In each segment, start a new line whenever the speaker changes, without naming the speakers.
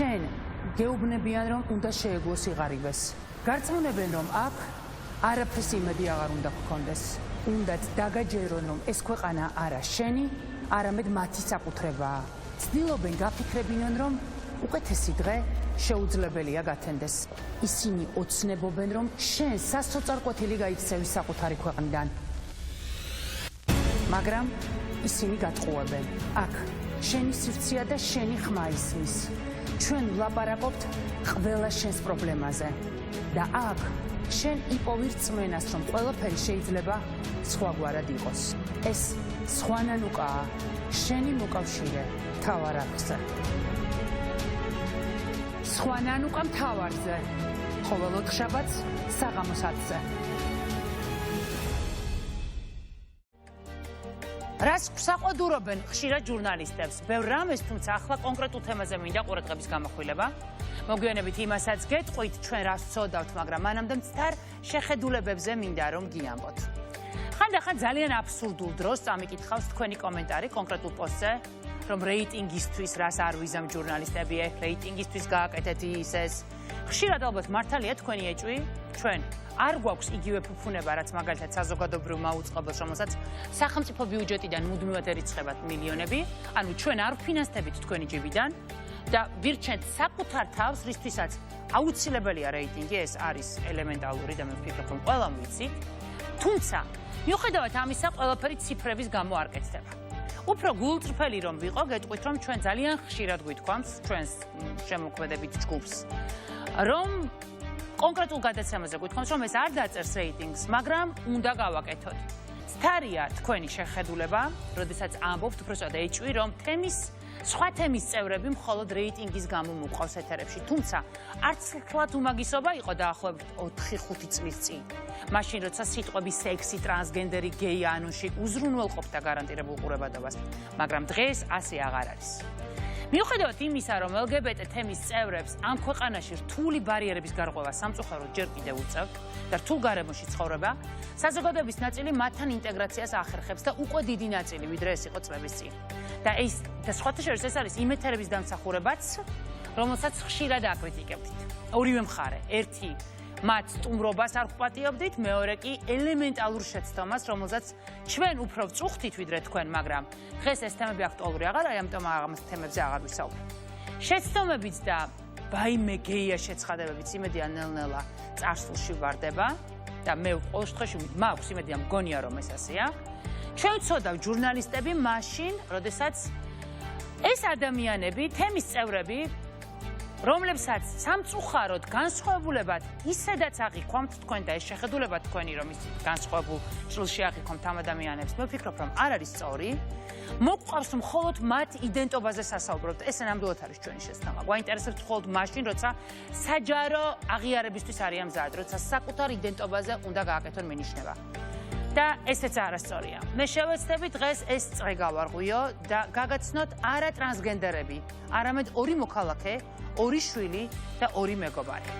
შენ გეუბნებიან, რომ უნდა შეეგო სიღარიბეს. გარწმუნებენ, რომ აქ არაფრის იმედი აღარ უნდა გქონდეს. უნდათ დაგაჯერონ, რომ ეს ქვეყანა არა შენი, არამედ მათი საკუთრებაა. ცდილობენ გაფიქრებინონ, რომ უკეთესი დღე შეუძლებელია გათენდეს. ისინი ოცნებობენ, რომ შენ სასოწარკვეთილი გაიქცევი საკუთარი ქვეყნიდან. მაგრამ ისინი გატყუებენ. აქ შენი სივრცეა და შენი ხმა ისმის. ჩვენ ვლაპარაკობთ ყველა შენს პრობლემაზე. და აქ შენ იპოვი რწმენას, რომ ყველაფერი შეიძლება სხვაგვარად იყოს. ეს სხვანანუკაა შენი მოკავშირე მთავარ არხზე. სხვანანუკა მთავარზე. ყოველ ოთხშაბათს საღამოს 10-ზე. რას საყვედურობენ ხშირად ჟურნალისტებს? ბევრ რამეს, თუმცა ახლა კონკრეტულ თემაზე მინდა ყურადღების გამახვილება. მოგვიანებით იმასაც გეტყვით, ჩვენ რას ვცოდავთ, მაგრამ მანამდე მცდარ შეხედულებებზე მინდა რომ გიამბოთ. ხანდახან ძალიან აბსურდულ დროს წამიკითხავს თქვენი კომენტარი კონკრეტულ პოსტზე, რომ რეიტინგისთვის რას არ ვიზამ ჟურნალისტები, რეიტინგისთვის გააკეთეთ ის. ხშირად ალბათ მართალია თქვენი ეჭვი, ჩვენ არ გვაქვს იგივე ფუფუნება, რაც მაგალითად საზოგადოებრივ მაუწყებელს, რომელსაც სახელმწიფო ბიუჯეტიდან მუდმივად ერიცხებათ მილიონები, ანუ ჩვენ არ ვფინანსდებით თქვენი ჯიბიდან და ვირჩენთ საკუთარ თავს, რისთვისაც აუცილებელია რეიტინგი, ეს არის ელემენტალური და მე ვფიქრობ, რომ ყველამ ვიცით. თუმცა, მიუხედავად ამისა, ყველაფერი ციფრების გამო არ კეთდება. უფრო გულწრფელი რომ ვიყო, გეტყვით, რომ ჩვენ ძალიან ხშირად გვითქვამს ჩვენს შემოქმედებით ჯგუფს, რომ კონკრეტულ გადაცემაზე გვითქვამს, რომ ეს არ დაწერს რეიტინგს, მაგრამ უნდა გავაკეთოთ. ცდარია თქვენი შეხედულება, როდესაც ამბობთ უბრალოდ ეჭვი, რომ სხვა თემის წევრები მხოლოდ რეიტინგის გამო მოყვავს ეთერებში. თუმცა არც ხლად უმაგისობა იყო დაახლოებით 4-5 წლის წინ. მაშინ როცა სიტყვები სექსი, ტრანსგენდერი, გეი ანონში უზრუნველყოფდა გარანტირებულ ყურებადობას, მაგრამ დღეს ასე აღარ არის. მიუხედავად იმისა, რომ LGBT თემის წევრებს ამ ქვეყანაში რთული ბარიერების გარღვევა სამწუხაროდ ჯერ კიდევ უწევთ და რთულ გარემოში ცხოვრება, საზოგადოების ნაწილი მათთან ინტეგრაციას ახერხებს და უკვე დიდი ნაწილი, ვიდრე ეს იყო წლების წინ. და სხვათა შორის ეს არის იმ ეთერების დამსახურებაც, რომელსაც ხშირად აკრიტიკებდით. ორივე მხარე, ერთი მათ სტუმრობას არ ვპატიობდით, მეორე კი ელემენტალურ შეცდომას, რომელსაც ჩვენ უფრო ვწუხდით ვიდრე თქვენ, მაგრამ დღეს ეს თემები აქტუალური აღარ არის, ამიტომ ამ თემებზე აღარ ვისაუბრებ. შეცდომებიც და ბაიმე გეია შეცხადებებიც იმედია ნელ-ნელა წარსულში ვარდება და მე ყოველ შემთხვევაში მაქვს იმედია, მგონია რომ ეს ასეა. ჩვენ ვცოდავთ ჟურნალისტები მაშინ, როდესაც ეს ადამიანები, თემის წევრები, რომლებსაც სამწუხაროდ განსხვავებულებად ისედაც აღიქვამთ თქვენ და ეს შეხედულება თქვენი, რომ ის განსხვავებულ ჭრილში აღიქვამთ ამ ადამიანებს, მე ვფიქრობ, რომ არ არის სწორი. მოგვყავს მხოლოდ მათ იდენტობაზე სასაუბრობთ. ეს ნამდვილად არის ჩვენი შეცდომა. გვაინტერესებს მხოლოდ მაშინ, როცა საჯარო აღიარებისთვის არიან მზად, როცა საკუთარ იდენტობაზე უნდა გააკეთონ მინიშნება. და ესეც არასწორია. მე შევეცდები დღეს ეს წრე გავარღვიო და გაგაცნოთ არა ტრანსგენდერები, არამედ ორი მოქალაქე, ორი შვილი და ორი მეგობარი.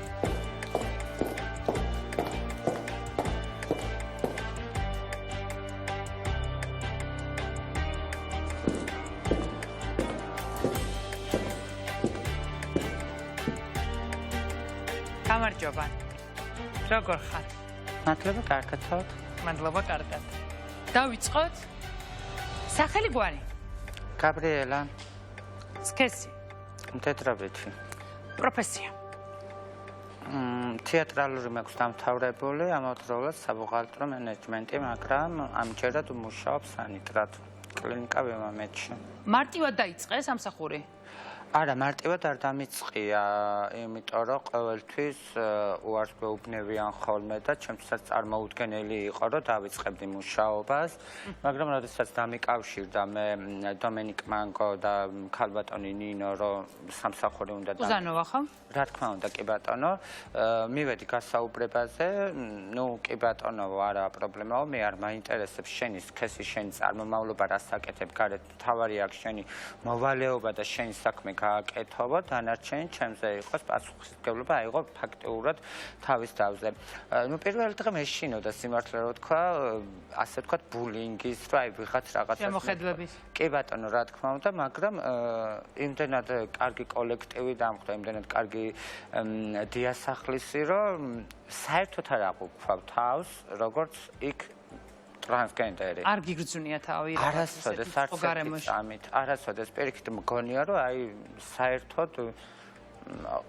გამარჯობა. როგორ ხარ?
მადლობა, კარგად ვარ.
მადლობა, კარგად. დავიწყოთ? სახელი გვარი?
გაბრიელა.
სქესი.
მდედრობითი.
პროფესია.
თეატრალური მაქვს დამთავრებული, ამავდროულად საბუღალტრო მენეჯმენტი, მაგრამ ამჯერად ვმუშაობ სანიტრად კლინიკა ვემამეთში.
მარტივად დაიწყე სამსახური?
არა, მარტივად არ დამიწყია, იმიტომ რომ ყოველთვის უარს გვეუბნებიან ხოლმე და ჩემთვისაც წარმოუდგენელი იყო, რომ დავიწყებდი მუშაობას, მაგრამ როდესაც დამიკავშირდა მე დომენიკ მანგო და ქალბატონი ნინო, რომ სამსახური უნდა
უზანოვა ხო?
რა თქმა უნდა, კი ბატონო, მივედი გასაუბრებაზე, კი ბატონო, არა პრობლემაო, მე არ მაინტერესებს შენი სქესი, შენი წარმომავლობა, რას აკეთებ გარეთ, მთავარია აქ შენი მოვალეობა და შენი საქმე გააკეთო, დანარჩენი ჩემზე იყოს პასუხისმგებლობა აიღო ფაქტიურად თავის თავზე. ნუ პირველ დღე მეშინოდა სიმართლე რო თქვა, ასე ვთქვათ, ბულინგის, რა ვიღაც რაღაცას
შემოხედლების.
კი ბატონო, რა თქმა უნდა, მაგრამ იმდენად კარგი კოლექტივი დამხვდა, იმდენად კარგი დიასახლისი, რომ საერთოდ არ აღვქვავ თავს, როგორც იქ ტრანსგენდერი.
არ გიგრძნია თავი
არასოდეს არც ამით, არასოდეს პირიქით მგონია, რომ აი საერთოდ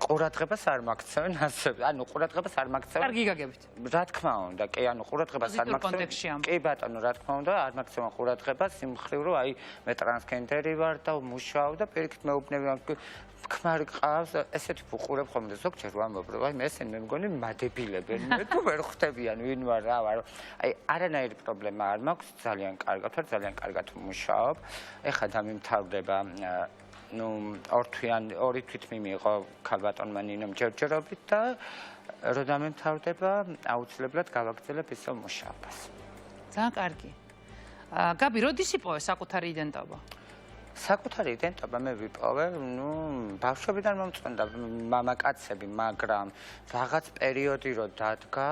ყურადღებას არ მაქცევენ ასე. ანუ ყურადღებას არ მაქცევენ.
კარგი გაგებით.
რა თქმა უნდა, კი, ანუ ყურადღებას არ
მაქცევენ.
კი ბატონო, რა თქმა უნდა, არ მაქცევენ ყურადღებას იმ მხრივ, რომ აი მე ტრანსგენდერი ვარ და მუშაობ და პირიქით მეუბნები ქმარი ყავს, ესეთი ვუყურებ ხოლმე ზოგჯერ ვამბობ, რომ აი ესენი მე მგონი მადებილებენ, მე თუ ვერ ხვდებიან ვინ ვარ, რა ვარ. აი არანაირი პრობლემა არ მაქვს, ძალიან კარგად ვარ, ძალიან კარგად ვმუშაობ. ეხლა დამიმთავრდება ნუ ორი თვით მიიღო ქალბატონმა ნინომ ჯერჯერობით და რო დამემთავრდება, აუცილებლად გავაგრძელებ ისევ მუშაობას.
ძალიან კარგი. გაბი, როდის იპოვე საკუთარი იდენტობა?
საკუთარი იდენტობა მე ვიპოვე, ნუ ბავშვობიდან მომწონდა მამაკაცები, მაგრამ რაღაც პერიოდი რო დადგა,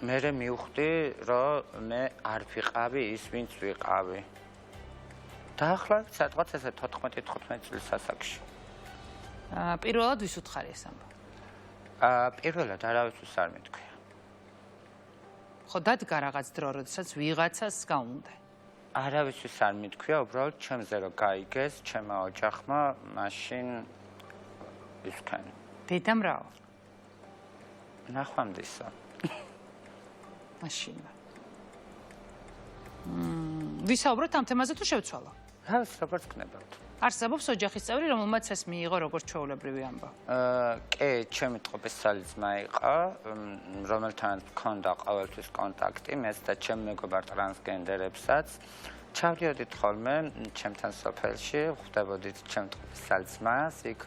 მე მივხვდი, რომ მე არ ვიყავი ის, ვინც ვიყავი. დაახლოებით სადღაც ესე 14-15 წლის ასაკში.
პირველად ვის უთხარი ეს ამბავი?
პირველად არავისთვის არ მეთქვია.
ხო, დადგა რაღაც დრო, როდესაც ვიღაცას გაუნდა.
არავისთვის არ მეთქვია, უბრალოდ ჩემზე რომ გაიგეს, ჩემმა ოჯახმა, მაშინ ისქენ.
დედამ რაო?
ნახვამდისო.
მაშინ. ვისაუბროთ ამ თემაზე თუ შევცვალო?
რა როგორც გნებავთ.
არსებობს ოჯახის წევრი, რომელმაც ეს მიიღო როგორც ჩვეულებრივი ამბავი?
კი, ჩემი ტყუპისცალი ძმა იყო, რომელთანაც მქონდა ყოველთვის კონტაქტი, მეც და ჩემ მეგობარ ტრანსგენდერებსაც. ჩავდიოდით ხოლმე ჩემთან სოფელში, ხვდებოდით ჩემ ტყუპისცალი ძმას, იქ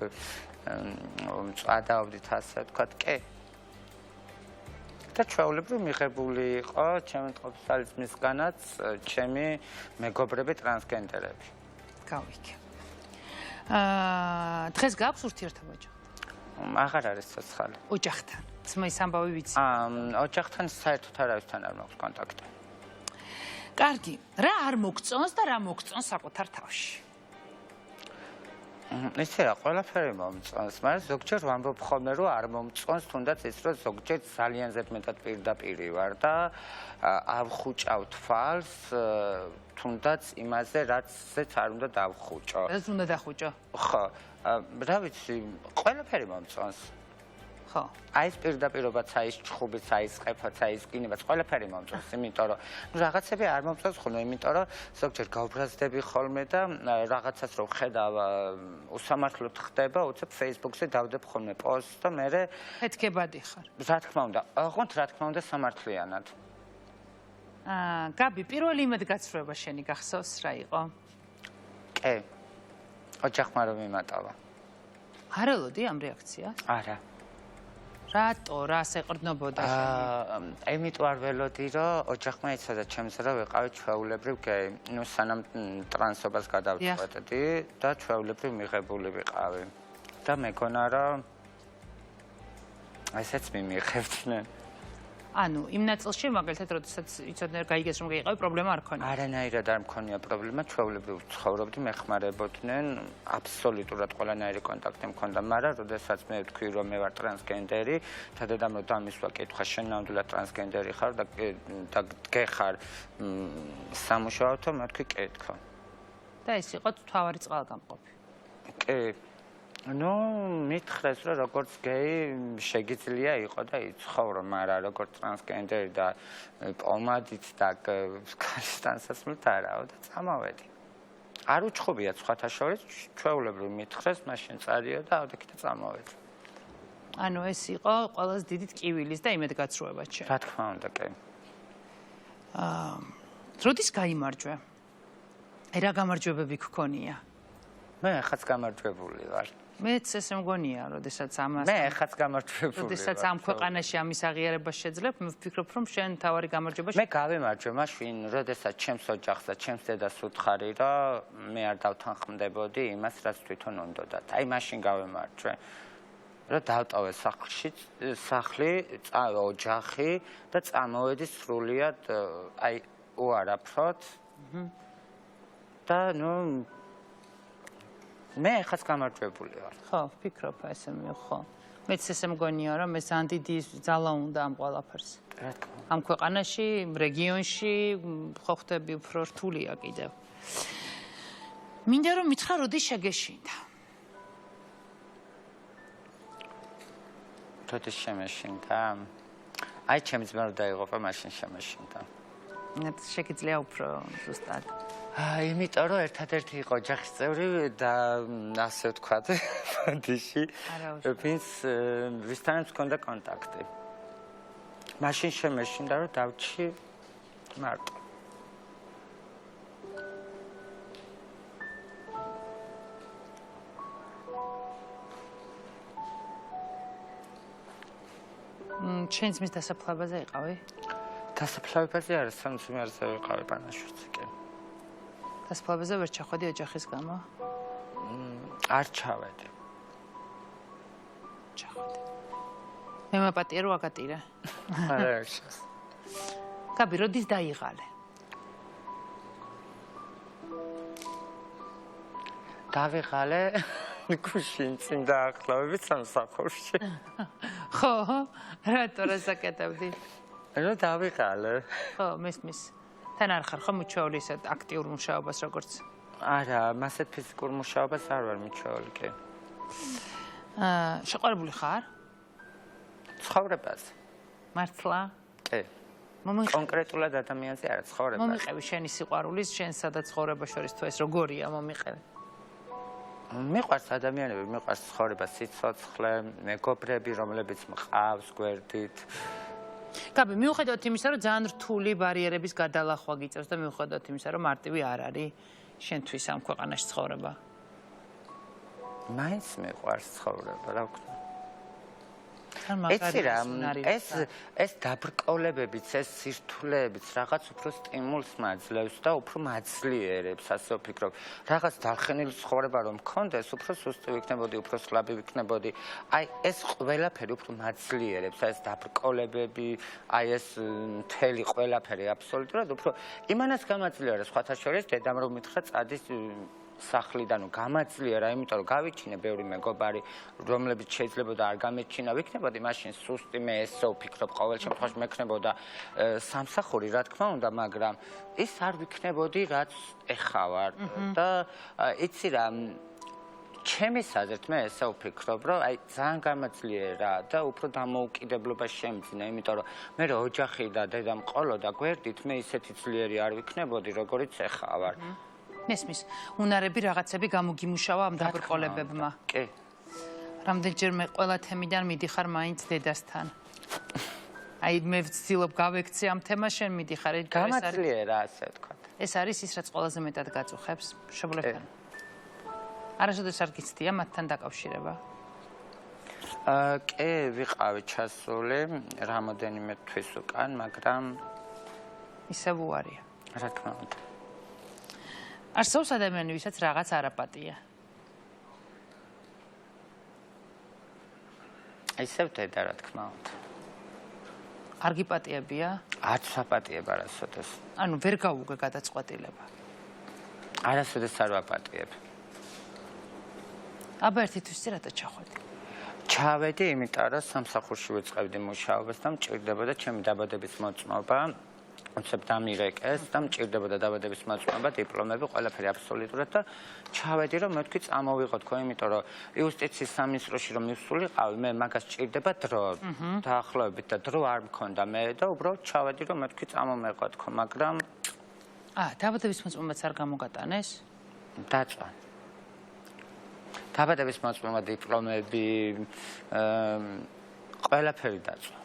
წვადაობდით ასე ვთქვათ, კი. და ჩვეულებრივ მიღებული იყო ჩემი ტყუპისცალი ძმისგანაც ჩემი მეგობრები ტრანსგენდერები.
გავიქე. დღეს გაქვს ურთიერთობა ოჯახთან?
აღარ არის ცოცხალი.
ოჯახთან. ძმის ამბავი ვიცი.
ოჯახთან საერთოდ არავისთან არ მაქვს კონტაქტი.
კარგი. რა არ მოგწონს და რა მოგწონს საკუთარ თავში?
ისე რა, ყველაფერი მომწონს, მაგრამ ზოგჯერ ვამბობ ხოლმე, რომ არ მომწონს, თუნდაც ის, რომ ზოგჯერ ძალიან ზედმეტად პირდაპირი ვარ და ავხუჭავ თვალს, თუნდაც იმაზე, რაცაც არ უნდა დავხუჭო.
რაც უნდა დახუჭო?
ხო, რა ვიცი, ყველაფერი მომწონს.
ხო.
აი ეს პირდაპირობაც, აი ეს ჩხუბიც, აი ეს ყეფაც, აი ეს კინებაც, ყველაფერი მომწონს, იმიტომ რომ რაღაცები არ მომწონს ხოლმე, იმიტომ რომ ზოგჯერ გავბრაზდები ხოლმე და რაღაცას რო ხედავ უსამართლოდ ხდება, უცებ Facebook-ზე დავდებ ხოლმე პოსტს და მე
ეთქებადი ხარ.
რა თქმა უნდა, ოღონდ რა თქმა უნდა სამართლიანად.
გაბი, პირველი იმედგაცრუება შენი გახსოვს რა იყო?
კი. ოჯახმა რომ იმატავა.
არ ელოდი ამ რეაქციას?
არა.
რატო, რას ეყრდნობოდა შენ?
იმიტომ არ ველოდი, რომ ოჯახმა იცოდა ჩემს რა ვიყავი ჩვეულებრივ გეი. ნუ სანამ ტრანსობას გადავწყვეტდი და ჩვეულებრივ მიღებული ვიყავი. და მეგონა რომ ესეც მიმიღებდნენ.
ანუ იმ ნაწილში მაგალითად როდესაც იცოდნენ გაიგეს რომ გაიყავი პრობლემა არ ქონია.
არანაირად არ მქონია პრობლემა, ჩვეულებრივ ცხოვრობდი, მეხმარებოდნენ, აბსოლუტურად ყველანაირი კონტაქტი მქონდა, მაგრამ როდესაც მე ვთქვი რომ მე ვარ ტრანსგენდერი, და დედამ რომ დამისვა კითხვა, შენ ნამდვილად ტრანსგენდერი ხარ და გეხარ სამუშაოთო, მე ვთქვი კი თქო.
და ეს იყო თავარი წყალგამყოფი.
კი. ნუ მითხრეს რომ როგორც გეი შეგიძლია იყო და იცხოვრო, მაგრამ როგორც ტრანსგენდერი და პომადით და კასტანსასმით არაო და წამოვედი. არ უჩხუბია სხვათა შორის, ჩვეულებრივ მითხრეს, მაშინ წარიო და ავდექი და წამოვედი.
ანუ ეს იყო ყველაზე დიდი ტკივილის და იმედგაცრუება შენ.
რა თქმა უნდა, კი.
როდის გაიმარჯვე? რა გამარჯვებები გქონია?
მე ხაც გამარჯვებული ვარ.
მეც ესე მგონია, როდესაც ამას
მე ხაც გამარჯვებული ვარ.
როდესაც ამ ქვეყანაში ამის აღიარება შეძლებ, მე ვფიქრობ, რომ შენ თავარი გამარჯვება
მე გავემარჯვე მაშინ, როდესაც ჩემს ოჯახს და ჩემს დედას უთხარი, რომ მე არ დავთანხმდებოდი იმას, რაც თვითონ უნდოდათ. აი მაშინ გავემარჯვე. რომ დავტოვე სახლი, ოჯახი და წამოვედი სრულიად აი უარაფროდ. და ნუ მე ხაც გამარჯვებული ვარ.
ხო, ვფიქრობ ესე ხო. მეც ესე მგონია, რომ ეს ძალიან დიდი ძალა უნდა ამ ყველაფერს. ამ ქვეყანაში, რეგიონში ხო ხდები უფრო რთულია კიდევ. მინდა რომ მითხრა, როდის შეგეშინდა?
როდის შემეშინდა? აი ჩემი ძმა რო დაიღუპა, მაშინ შემეშინდა.
შეგიძლია უფრო ზუსტად.
იმიტომ რომ ერთადერთი იყო ოჯახის წევრი და ასე ვთქვათ, ბოდიში, ვისთანაც ჰქონდა კონტაქტი. მაშინ შემეშინდა რომ დავჭი მარტო.
შენ ძმის დასაფლავებაზე იყავი?
დასაფლავებაზე არა, სამძიმარზე ვიყავი პანაშვიდზე კი.
დასაფლავებაზე ვერ ჩახვედი ოჯახის გამო?
არ ჩავედი.
ჩახვედი. მე მაპატიე რო აკატირე.
არა ერთს.
გაბი, როდის დაიღალე?
დავიღალე გუშინ წინ დაახლოებით სამსახურში.
ხო, რატო რასაკეთებდი?
რომ დავიღალე.
ხო, მესმის. თან არ ხარ ხო მიჩვეული ისეთ აქტიურ მუშაობას როგორც?
არა, მასეთ ფიზიკურ მუშაობას არ ვარ მიჩვეული კი.
შეყვარებული ხარ?
ცხოვრებაზე.
მართლა?
კი. კონკრეტულად ადამიანზე არა, ცხოვრებაზე.
მომიყევი შენი სიყვარულის, შენსა და ცხოვრებას შორის თუ ეს როგორია, მომიყევი?
მიყვარს ადამიანები, მიყვარს ცხოვრება, სიცოცხლე, მეგობრები, რომლებიც მყავს გვერდით.
გაბი, მიუხედავად იმისა, რომ ძალიან რთული ბარიერების გადალახვა გიწევს და მიუხედავად იმისა, რომ მარტივი არ არის შენთვის ამ ქვეყანაში ცხოვრება.
მაინც მიყვარს ცხოვრება, რა ვქნა.
იცი რა,
ეს დაბრკოლებებიც, ეს სირთულეებიც რაღაც უფრო სტიმულს მაძლევს და უფრო მაძლიერებს, ასე ვფიქრობ. რაღაც დარხენილი ცხოვრება რომ მქონდეს, უფრო სუსტი ვიქნებოდი, უფრო სლაბი ვიქნებოდი. აი ეს ყველაფერი უფრო მაძლიერებს, ეს დაბრკოლებები, აი ეს მთელი ყველაფერი აბსოლუტურად უფრო იმანაც გამაძლიერებს, სხვათა შორის დედამ რომ მითხრა წადის სახლიდან გამაძლიერა, იმიტომ რომ გავიჩინე ბევრი მეგობარი, რომლებიც შეიძლება და არ გამეჩინა, ვიქნებოდი მაშინ სუსტი, მე ესე ვფიქრობ, ყოველ შემთხვევაში მექნებოდა სამსახური, რა თქმა უნდა, მაგრამ ის არ ვიქნებოდი, რაც ეხა ვარ და იცი რა, ჩემის აზრით მე ესე ვფიქრობ, რომ აი ძალიან გამაძლიერა და უფრო დამოუკიდებლობა შემძინა, იმიტომ რომ მე ოჯახი და დედა მყოლოდა გვერდით, მე ისეთი ძლიერი არ ვიქნებოდი, როგორიც ეხა ვარ.
მესმის, უნარები რაღაცები გამოგიმუშავა ამ დაბრკოლებებმა.
კი.
რამდენჯერმე ყველა თემიდან მიდიხარ მაინც დედასთან. აი მე ვცდილობ გავექცე ამ თემას, შენ მიდიხარ.
გამაძლიერა, ასე ვთქვათ.
ეს არის ის, რაც ყველაზე მეტად გაწუხებს მშობლებთან. არასოდეს არ გიცდია მათთან დაკავშირება?
კი, ვიყავი ჩასული რამოდენიმე თვის უკან, მაგრამ
ისევ უარია.
რა თქმა უნდა.
არსებობს ადამიანი, ვისაც რაღაც არაპატია.
ისევ დედა, რა თქმა უნდა.
არ გიპატიებია?
არც ვაპატიებ არასოდეს.
ანუ ვერ გაუგე გადაწყვეტილება.
არასოდეს არ ვაპატიებ.
აბა ერთი თვისი რატო ჩახვედი?
ჩავედი, იმიტომ რომ სამსახურში ვიწყებდი მუშაობას და მჭირდებოდა ჩემი დაბადების მოწმობა. უცებ დამირეკეს და მჭირდებოდა დაბადების მოწმობა, დიპლომები, ყველაფერი აბსოლუტურად და ჩავედი რომ მეთქვი წამოვიღო თქო, იმიტომ რომ იუსტიციის სამინისტროში რომ მივსულიყავი, მე მაგას ჭირდება დრო. დაახლოებით და დრო არ მქონდა მე და უბრალოდ ჩავედი რომ მეთქვი წამომეყო თქო, მაგრამ
დაბადების მოწმობაც არ გამოგატანეს?
დაწვა. დაბადების მოწმობა, დიპლომები, ყველაფერი დაწვა.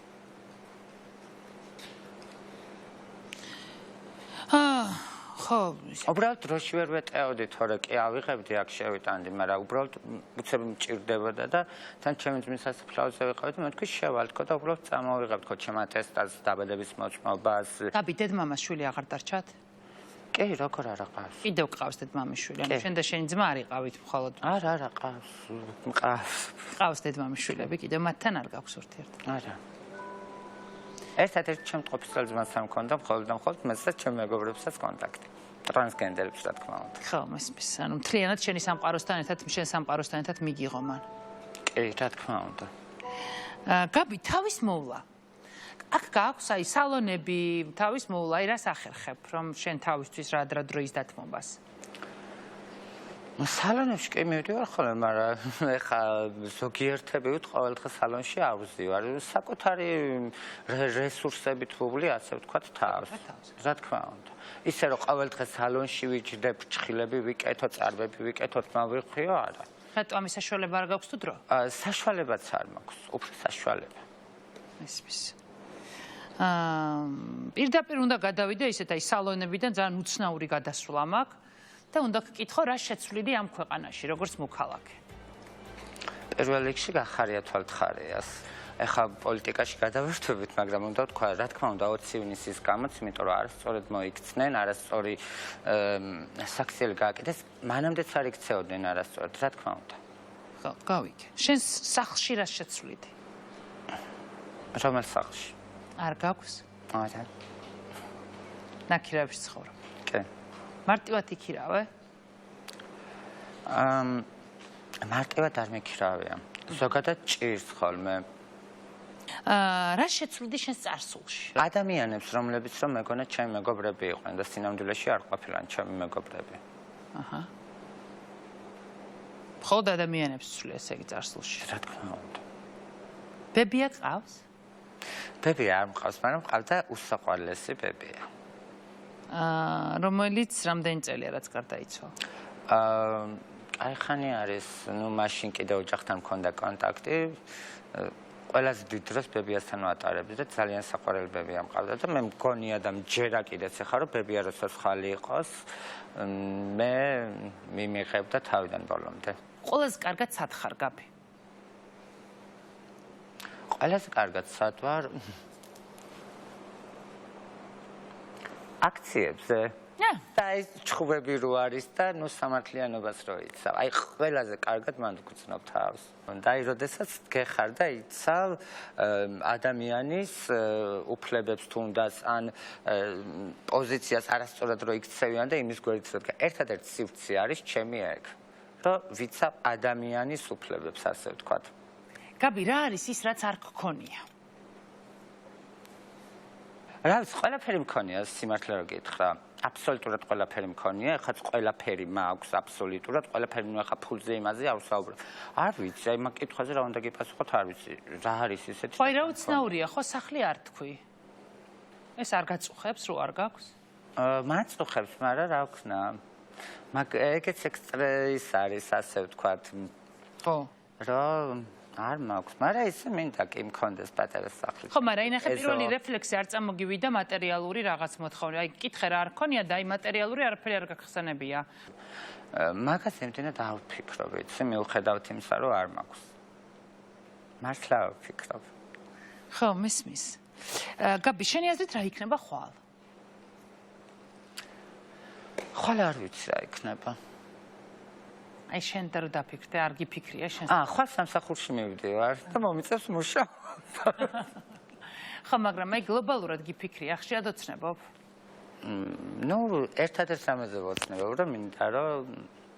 ხო, ხო,
უბრალოდ დროში ვერ ვეტეოდი, თორე კი ავიღებდი აქ შევიტანდი, მაგრამ უბრალოდ უცებ მჭირდებოდა და თან ჩემი ძმის სასაფლაოზე ვიყავდი, მე თქვი შევალთქო და უბრალოდ წამოვიღებდქო ჩემ ატესტატს, დაბადების მოწმობას.
გაბი, დედმამას შვილი აღარ დარჩათ?
კი, როგორ არა ყავს.
კიდევ ყავს დედმამის შვილი, ანუ შენ და შენი ძმა არ იყავით მხოლოდ.
არა, ყავს. მყავს.
ყავს დედმამის შვილები, კიდევ მათთან არ გაქვს ურთიერთობა.
არა. ერთადერთი ჩემ ყოფილ ძმას არ მქონდა, მხოლოდ და მხოლოდ მესაც ჩემ მეგობრებსაც კონტაქტი. ტრანსგენდერებს რა თქმა უნდა.
ხო, მესმის, ანუ მთლიანად შენი სამყაროსთან ერთად, შენ სამყაროსთან ერთად მიგიღო მან.
კი, რა თქმა უნდა.
გაბი, თავის მოვლა. აქ გაქვს აი სალონები, თავის მოვლა, აი რას ახერხებ, რომ შენ თავისთვის რა დროის დათმობას?
სალონებში კი მივდივარ ხოლმე, მაგრამ ეხა ზოგიერთები ვით ყოველდღე სალონში არ ვზივარ. საკუთარი რესურსებით ვუბლი, ასე ვთქვათ, თავს. რა თქმა უნდა. ისე რომ ყოველდღე სალონში ვიჯდებ, ფრჩხილები ვიკეთო, წარბები ვიკეთო, მავიხიო, არა.
რატო ამის საშუალება არ გაქვს თუ დრო?
საშუალებაც არ მაქვს, უფრო საშუალება.
მესმის. პირდაპირ უნდა გადავიდე ისეთ აი სალონებიდან ძალიან უცნაური გადასვლა მაქვს და უნდა გკითხო რა შეცვლილი ამ ქვეყანაში, როგორც მოქალაქე.
პირველ რიგში გახარია თვალთხარიას. ეხლა პოლიტიკაში გადავერთვებით, მაგრამ უნდა ვთქვა, რა თქმა უნდა 20 ივნისის გამოც, იმიტომ რომ არასწორად მოიქცნენ, არასწორი საქციელი გააკეთეს, მანამდეც არ იქცეოდნენ არასწორად, რა თქმა უნდა.
ხო, გავიგე. შენ სახლში რა შეცვლიდი?
რომელ სახლში?
არ გაქვს?
არა.
ნაქირავებში ცხოვრობ.
კი.
მარტივად იქირავე?
მარტივად არ მიქირავია. ზოგადად ჭირს ხოლმე.
რა შეცვლიდი შენ წარსულში?
ადამიანებს, რომლებიც რომ მეგონა ჩემი მეგობრები იყვნენ და სინამდვილეში არ ყოფილან ჩემი მეგობრები.
აჰა. მხოლოდ ადამიანებს ცვლი ესე იგი წარსულში.
რა თქმა უნდა.
ბებია ყავს?
ბები არ მყავს, მაგრამ მყავდა უსაყვარლესი ბებია.
რომელიც რამდენი წელია რაც გარდაიცვალა?
აი ხანი არის, ნუ მაშინ კიდე ოჯახთან მქონდა კონტაქტი. ყველაზე დიდ დროს ბებიასთან ვატარებდი და ძალიან საყვარელი ბებია მყავდა და მე მგონია და მჯერა კიდეც ახლა რომ ბებია როცა ხალი იყოს, მე მიმიღებდა თავიდან ბოლომდე.
ყველაზე კარგად სად ხარ, გაბი?
ყველაზე კარგად სად ვარ? აქციებზე. და ეს ჩხუბები რო არის და ნუ სამართლიანობას რო იცავ. აი ყველაზე კარგად მანდ გწნობ თავს. და აი როდესაც გეხარ და იცავ ადამიანის უფლებებს თუნდაც ან პოზიციას არასწორად რო იქცევიან და იმის გვერდით რადგან ერთადერთი სივრცე არის ჩემი ეგ. რომ ვიცავ ადამიანის უფლებებს, ასე ვთქვათ.
გაბი, რა არის ის, რაც არ გქონია?
რა ვიცი, ყველაფერი მქონია, სიმართლე რომ გითხრა. აბსოლუტურად ყველაფერი მქონია, ეხლა ყველაფერი მაქვს აბსოლუტურად, ყველაფერი ნუ ეხლა ფულზე იმაზე არ ვსაუბრობ. არ ვიცი, აი მაგ კითხვაზე რა უნდა გიპასუხოთ, არ ვიცი. რა არის ისეთი?
ხო, რა უცნაურია, ხო, სახლი არ თქვი. ეს არ გაწუხებს, რო არ გაქვს?
მაწუხებს, მაგრამ რა ვქნა? მაგ ეგეც ექსტრეს არის, ასე ვთქვათ.
ხო.
რომ არ მაქვს, მაგრამ ისე მინდა კი მქონდეს პატარა სახლი.
ხო, მაგრამ ინახე პირველი რეფლექსი არ წამოგივიდა მატერიალური რაღაც მოთხოვნა. აი, კითხე რა არ ქონია და აი მატერიალური არაფერი არ გახსენებია.
მაგას იმდენად არ ვფიქრობ, იცი, მიუხედავად იმისა, რომ არ მაქვს. მართლა ვფიქრობ.
ხო, მესმის. გაბი, შენი აზრით რა იქნება ხვალ?
ხვალ არ ვიცი რა იქნება.
აი შენ და რა დაფიქრდე, არ გიფიქრია შენ?
ხვალ სამსახურში მივდივარ და მომიწევს მუშაობა.
ხო, მაგრამ აი გლობალურად გიფიქრია, ხშირად ოცნებობ?
ნუ ერთადერთ რამეზე ვოცნებობ, რომ მინდა რომ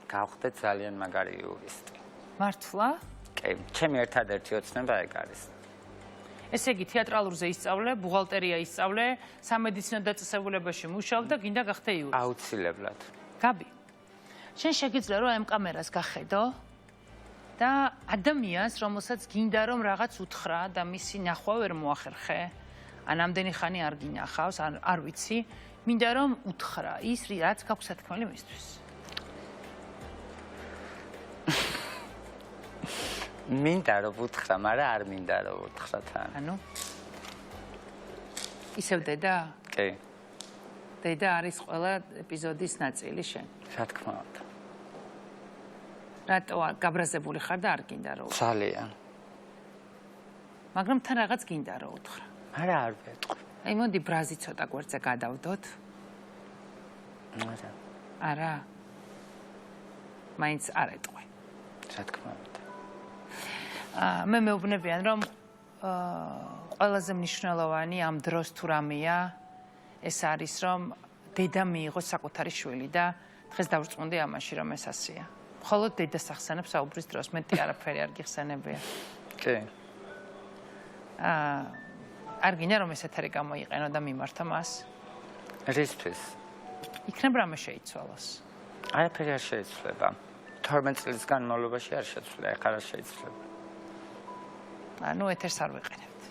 გავხდე ძალიან მაგარი იურისტი.
მართლა?
კი, ჩემი ერთადერთი ოცნება ეგ არის.
ესე იგი, თეატრალურზე ისწავლე, ბუღალტერია ისწავლე, სამედიცინო დაწესებულებაში მუშაობ და გინდა გახდე იურისტი.
აუცილებლად.
გაბი, შენ შეგიძლია რომ ამ კამერას გახედო და ადამიანს, რომელსაც გინდა რომ რაღაც უთხრა და მისი ნახვა ვერ მოახერხე, ან ამდენი ხანი არ გინახავს, არ ვიცი, მინდა რომ უთხრა ის, რაც გაქვს სათქმელი მისთვის.
მინდა რომ უთხრა, მაგრამ არ მინდა რომ უთხრა თან.
ანუ ისევ დედა?
კი.
დედა არის ყველა ეპიზოდის ნაწილი შენ.
რა თქმა უნდა.
რატო გაბრაზებული ხარ და არ გინდა რომ
ძალიან.
მაგრამ თან რაღაც გინდა რომ უთხრა.
არა არ ვეტყვი.
აი მოდი ბრაზი ცოტა გვერდზე გადავდოთ.
არა.
არა. მაინც არ ეტყვი.
რა თქმა უნდა.
მე მეუბნებიან რომ ყველაზე მნიშვნელოვანი ამ დროს თუ რამეა ეს არის რომ დედა მიიღოს საკუთარი შვილი და დღეს დავrწმუნდი ამაში რომ ეს ასეა. მხოლოდ დედას ახსენებს საუბრის დროს, მეტი არაფერი არ გიხსენებია.
კი.
არ გინდა რომ ეს ეთერი გამოიყენო და მიმართა მას?
რისთვის?
იქნებ რამე შეიცვალოს.
არაფერი არ შეიცვლება. 12 წლის განმავლობაში არ შეცვლა, ეხლა არ შეიცვლება.
ანუ ეთერს არ ვიყენებთ.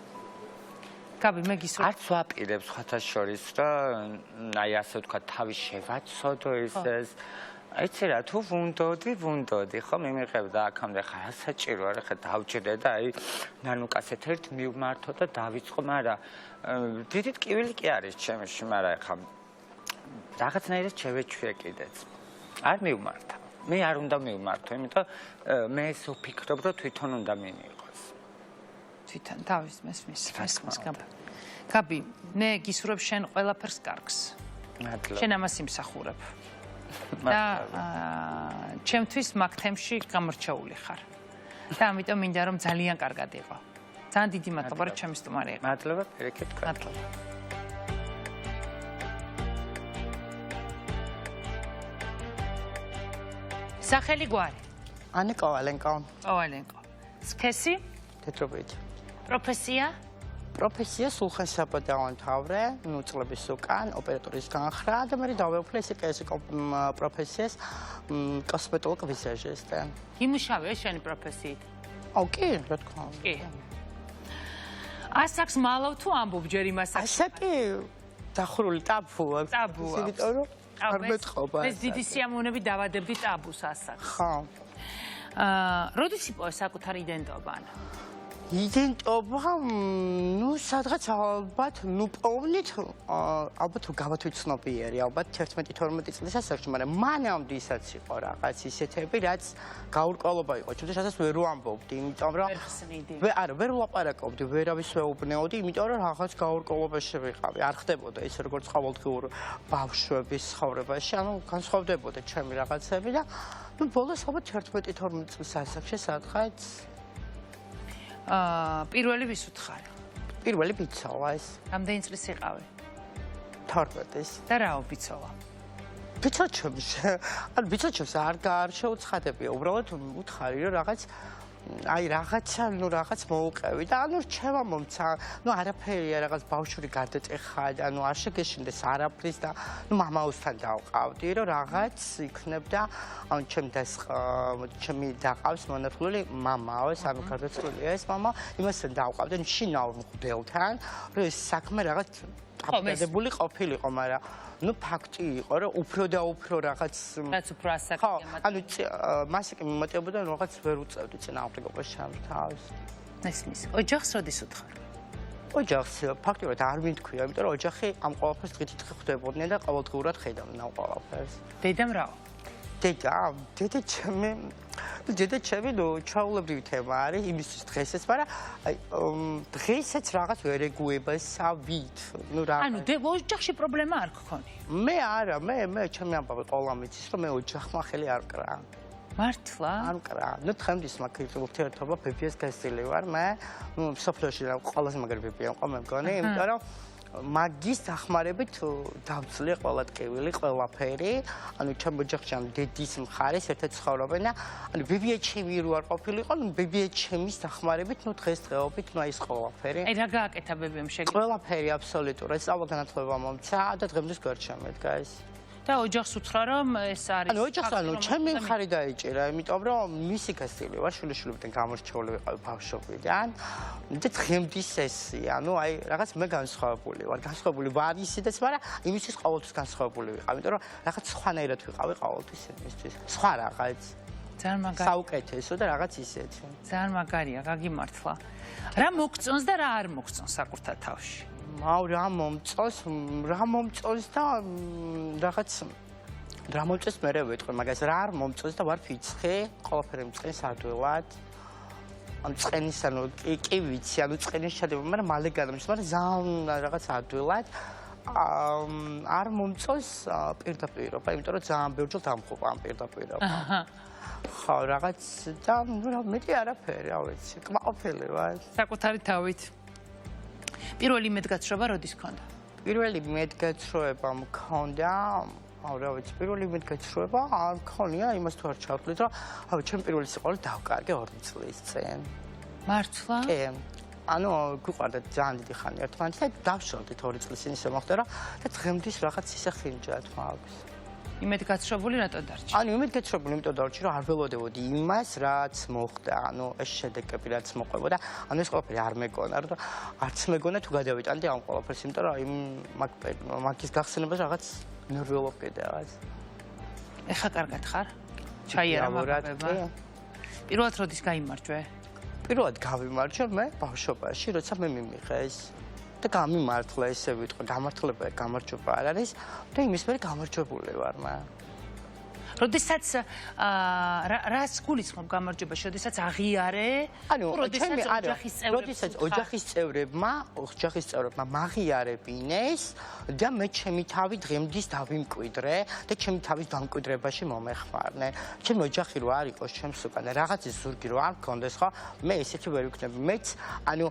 გაბი, მე გისურვებ.
არც ვაპირებ სხვათა შორის, რომ აი ასე ვთქვა, თავი შევაცოდო ეს. აიცი რა, თუ ვუნდოდი, ხო, მიმიღებდა აქამდე ხა საჭირო არა, ხა დავჭირე და აი ნანუკას ერთ მივმართო და დავიწყო, მაგრამ დიდი ტკივილი კი არის ჩემში, მაგრამ ხა რაღაცნაირად შევეჩვიე კიდეც. არ მივმართა. მე არ უნდა მივმართო, იმიტომ მე ეს ვფიქრობ, რომ თვითონ უნდა მიიღოს.
თვითონ თავის მესმის გაბი, მე გისურვებ შენ ყველაფერს კარგს.
მადლობა.
შენ ამას იმსახურებ. და ჩემთვის მაგ თემში გამორჩეული ხარ. და ამიტომ მინდა რომ ძალიან კარგად იყო. ძალიან დიდი მადლობა რომ ჩემი სტუმარი იყო.
მადლობა, პირიქით თქვა.
მადლობა. სახელი გვარი.
Ani Kovalenko.
Kovalenko. სქესი?
Თეთრობით.
პროფესია?
პროფესია სულხენ-საბა დავამთავრე, წლების უკან ოპერატორის განხრა და მე დავეუფლე ეს პროფესიას კოსმეტოლოგ ვიზაჟისტი.
იმუშავე შენი პროფესიით?
კი, რა თქმა უნდა.
კი. ასაკს მალავ თუ ამბობ ჯერ იმას?
ასაკი დახურული ტაბუა.
ტაბუა.
იმიტომ რომ არ მეტყობა.
ეს დიდი სიამოვნები დავადებდი ტაბუს ასაკს.
ხო.
როდის იპოვე საკუთარი იდენტობა?
იდენტობა, სადღაც ალბათ, პოვნით, ალბათ გავათვიცნობიერი, ალბათ 11-12 წლის ასაკში, მაგრამ მანამდე ისაც იყო რაღაც ისეთები, რაც გაურკვევლობა იყო. ჩემთვის რასაც ვერ ვამბობდი, იმიტომ რომ არა, ვერ ვლაპარაკობდი, ვერავის ვეუბნეოდი, იმიტომ რომ რაღაც გაურკვევლობაში ვიყავი. არ ხდებოდა ის როგორც ყოველდღიურ ბავშვების ცხოვრებაში, ანუ განსხვავდებოდა ჩემი რაღაცები და ბოლოს ალბათ 11-12 წლის ასაკში სადღაც
პირველი ვის უთხარ?
პირველი ბიცოვა ეს.
რამდენი წლის იყავი?
12-ის.
და რაო ბიცოვა?
ბიცოჩებს. ანუ ბიცოჩებს არ შეუცხადებია, უბრალოდ უთხარი რომ რაღაც აი რაღაცა, რაღაც მოუყევი და ანუ რჩევა მომცა, არაფერია რაღაც ბავშვური გადაწეხა და არ შეგეშინდეს არაფრის და მამაოსთან დავყავდი, რომ რაღაც იქნებდა, ანუ ჩემი დაყავს მონათლული მამაო, ანუ გარდაცვლილია ეს მამა, იმასთან დავყავდი, შინაურ მღვდელთან, რომ ეს საქმე რაღაც აპდებული ყოფილიყო, მაგრამ ფაქტი იყო, რომ უფრო და უფრო რაღაც
უფრო ასაკი
ემატებოდა. ანუ მას კი მიმატებოდა, რომ რაღაც ვერ უწევდი წინააღმდეგობაში ამ თავს.
ნესმის. ოჯახს როდის უთხარ?
ოჯახს ფაქტობრივად არ მინთქვია, იმიტომ რომ ოჯახი ამ ყველაფერს დღითიდღე ხვდებოდნენ და ყოველდღიურად ხედავდნენ ამ ყველაფერს.
დედამ რაო?
დედა ჩემი ჩაულებრივი თემა არის იმისთვის დღესაც, მაგრამ დღესაც რაღაც ვერ ეგუებასავით.
ანუ ოჯახში პრობლემა არ გქონი?
მე არა, მე ჩემი ამბავი ყოველ მიცის, რომ მე ოჯახმა ხელი არ კრა.
მართლა?
არ კრა. დღემდის მაგ ურთიერთობა ბებიას გასწილი ვარ, მე სოფლიოში ყველაზე მაგარი ბებია მყო მე მგონი, იმიტომ რომ მაგის დახმარებით დავწლია ყველა ტკივილი, ყველაფერი. ანუ ჩემ ოჯახში ამ დედის მხარეს ერთად ცხოვრობენ და ანუ ბებია ჩემი რო არ ყოფილიყო, ბებია ჩემის დახმარებით, დღესდღეობით ის ყველაფერი.
აი რა გააკეთა ბებიამ შეგიძლია?
ყველაფერი აბსოლუტურად სწავლა განათლება მომცა და დღემდე გვერდჩემედგა ეს.
და ოჯახს უთხრა რომ ეს არის
ოჯახს ჩემი მხარი დაიჭირა, იმიტომ რომ მისი გასწილი ვარ, შვილიშვილებიდან გამორჩეული ვიყავი ბავშვობიდან და დღემდის ესია, აი რაღაც მე განსხვავებული ვარ ისედაც, მაგრამ იმისთვის ყოველთვის განსხვავებული ვიყავი, იმიტომ რომ რაღაც სხვანაირად ვიყავი ყოველთვის იმისთვის. სხვა რაღაც.
ძალიან მაგარი.
საუკეთესო და რაღაც ისეთი.
ძალიან მაგარია, გაგიმართლა. რა მოგწონს და რა არ მოგწონს საკუთარ თავში?
რა მომწონს და რაღაც რა მომწონს მე ვეთქვი, მაგას რა არ მომწონს და ვარ ფიცხი, ყველაფერი მწყენს ადვილად. ანუ წყენის ანუ კი ვიცი, ანუ წყენის ჩადება, მაგრამ მალე გადამჭს, მაგრამ ძალიან რაღაც ადვილად. არ მომწონს პირდაპირობა, იმიტომ რომ ძალიან ბევრჯერ დამხობა ამ პირდაპირობა. ხო, რაღაც და მეტი არაფერი, რა ვიცი, კმაყოფილი ვარ.
საკუთარი თავით. პირველი მეტგაცრუება როდის ჰქონდა?
პირველი მეტგაცრუება მქონდა, რა ვიცი, პირველი მეტგაცრუება არ მქონია, იმას თუ არ ჩავთვლით, რომ ჩემი პირველი სიყვარული დავკარგე 2 წლის წინ.
მართლა?
კი. ანუ გვიყვარდა ძალიან დიდი ხანი ერთმანეთს და დავშორდით 2 წლის წინ ისე მოხდა რა და დღემდის რაღაც ისე ხინჯად მაქვს.
იმედ გაცრუებული რატო დარჩა?
ანუ იმედ გაცრუებული იმიტომ დარჩი რომ არ ველოდებოდი იმას რაც მოხდა, ანუ ეს შედეგები რაც მოყვებოდა, ანუ ეს ყველაფერი არ მეგონა, რომ არც მეგონა თუ გადავიტანდი ამ ყველაფერს, იმიტომ რომ იმ მაგის გახსენებას რაღაც ნერვიულობ კიდევაც.
ეხა კარგად ხარ? ჩაიარა მაგბება? პირველად როდის გაიმარჯვე?
პირველად გავიმარჯვე მე ბავშვობაში, როცა მე მიმიღეს და გამიმართლა ესე ვიტყვი, გამარჯვება არ არის და იმის მერე გამარჯვებული ვარ მე.
როდესაც რას გულისხმობ გამარჯვებაში, როდესაც აღიარე?
ანუ ჩემი არა, როდესაც ოჯახის წევრებმა მაღიარებინეს და მე ჩემი თავი დღემდის დავიმკვიდრე და ჩემი თავის დამკვიდრებაში მომეხმარნენ. ჩემი ოჯახი რო არ იყოს ჩემს უკან რაღაცის ზურგი რო არ მქონდეს, ხო? მე ესეთი ვერ ვიქნები. მეც ანუ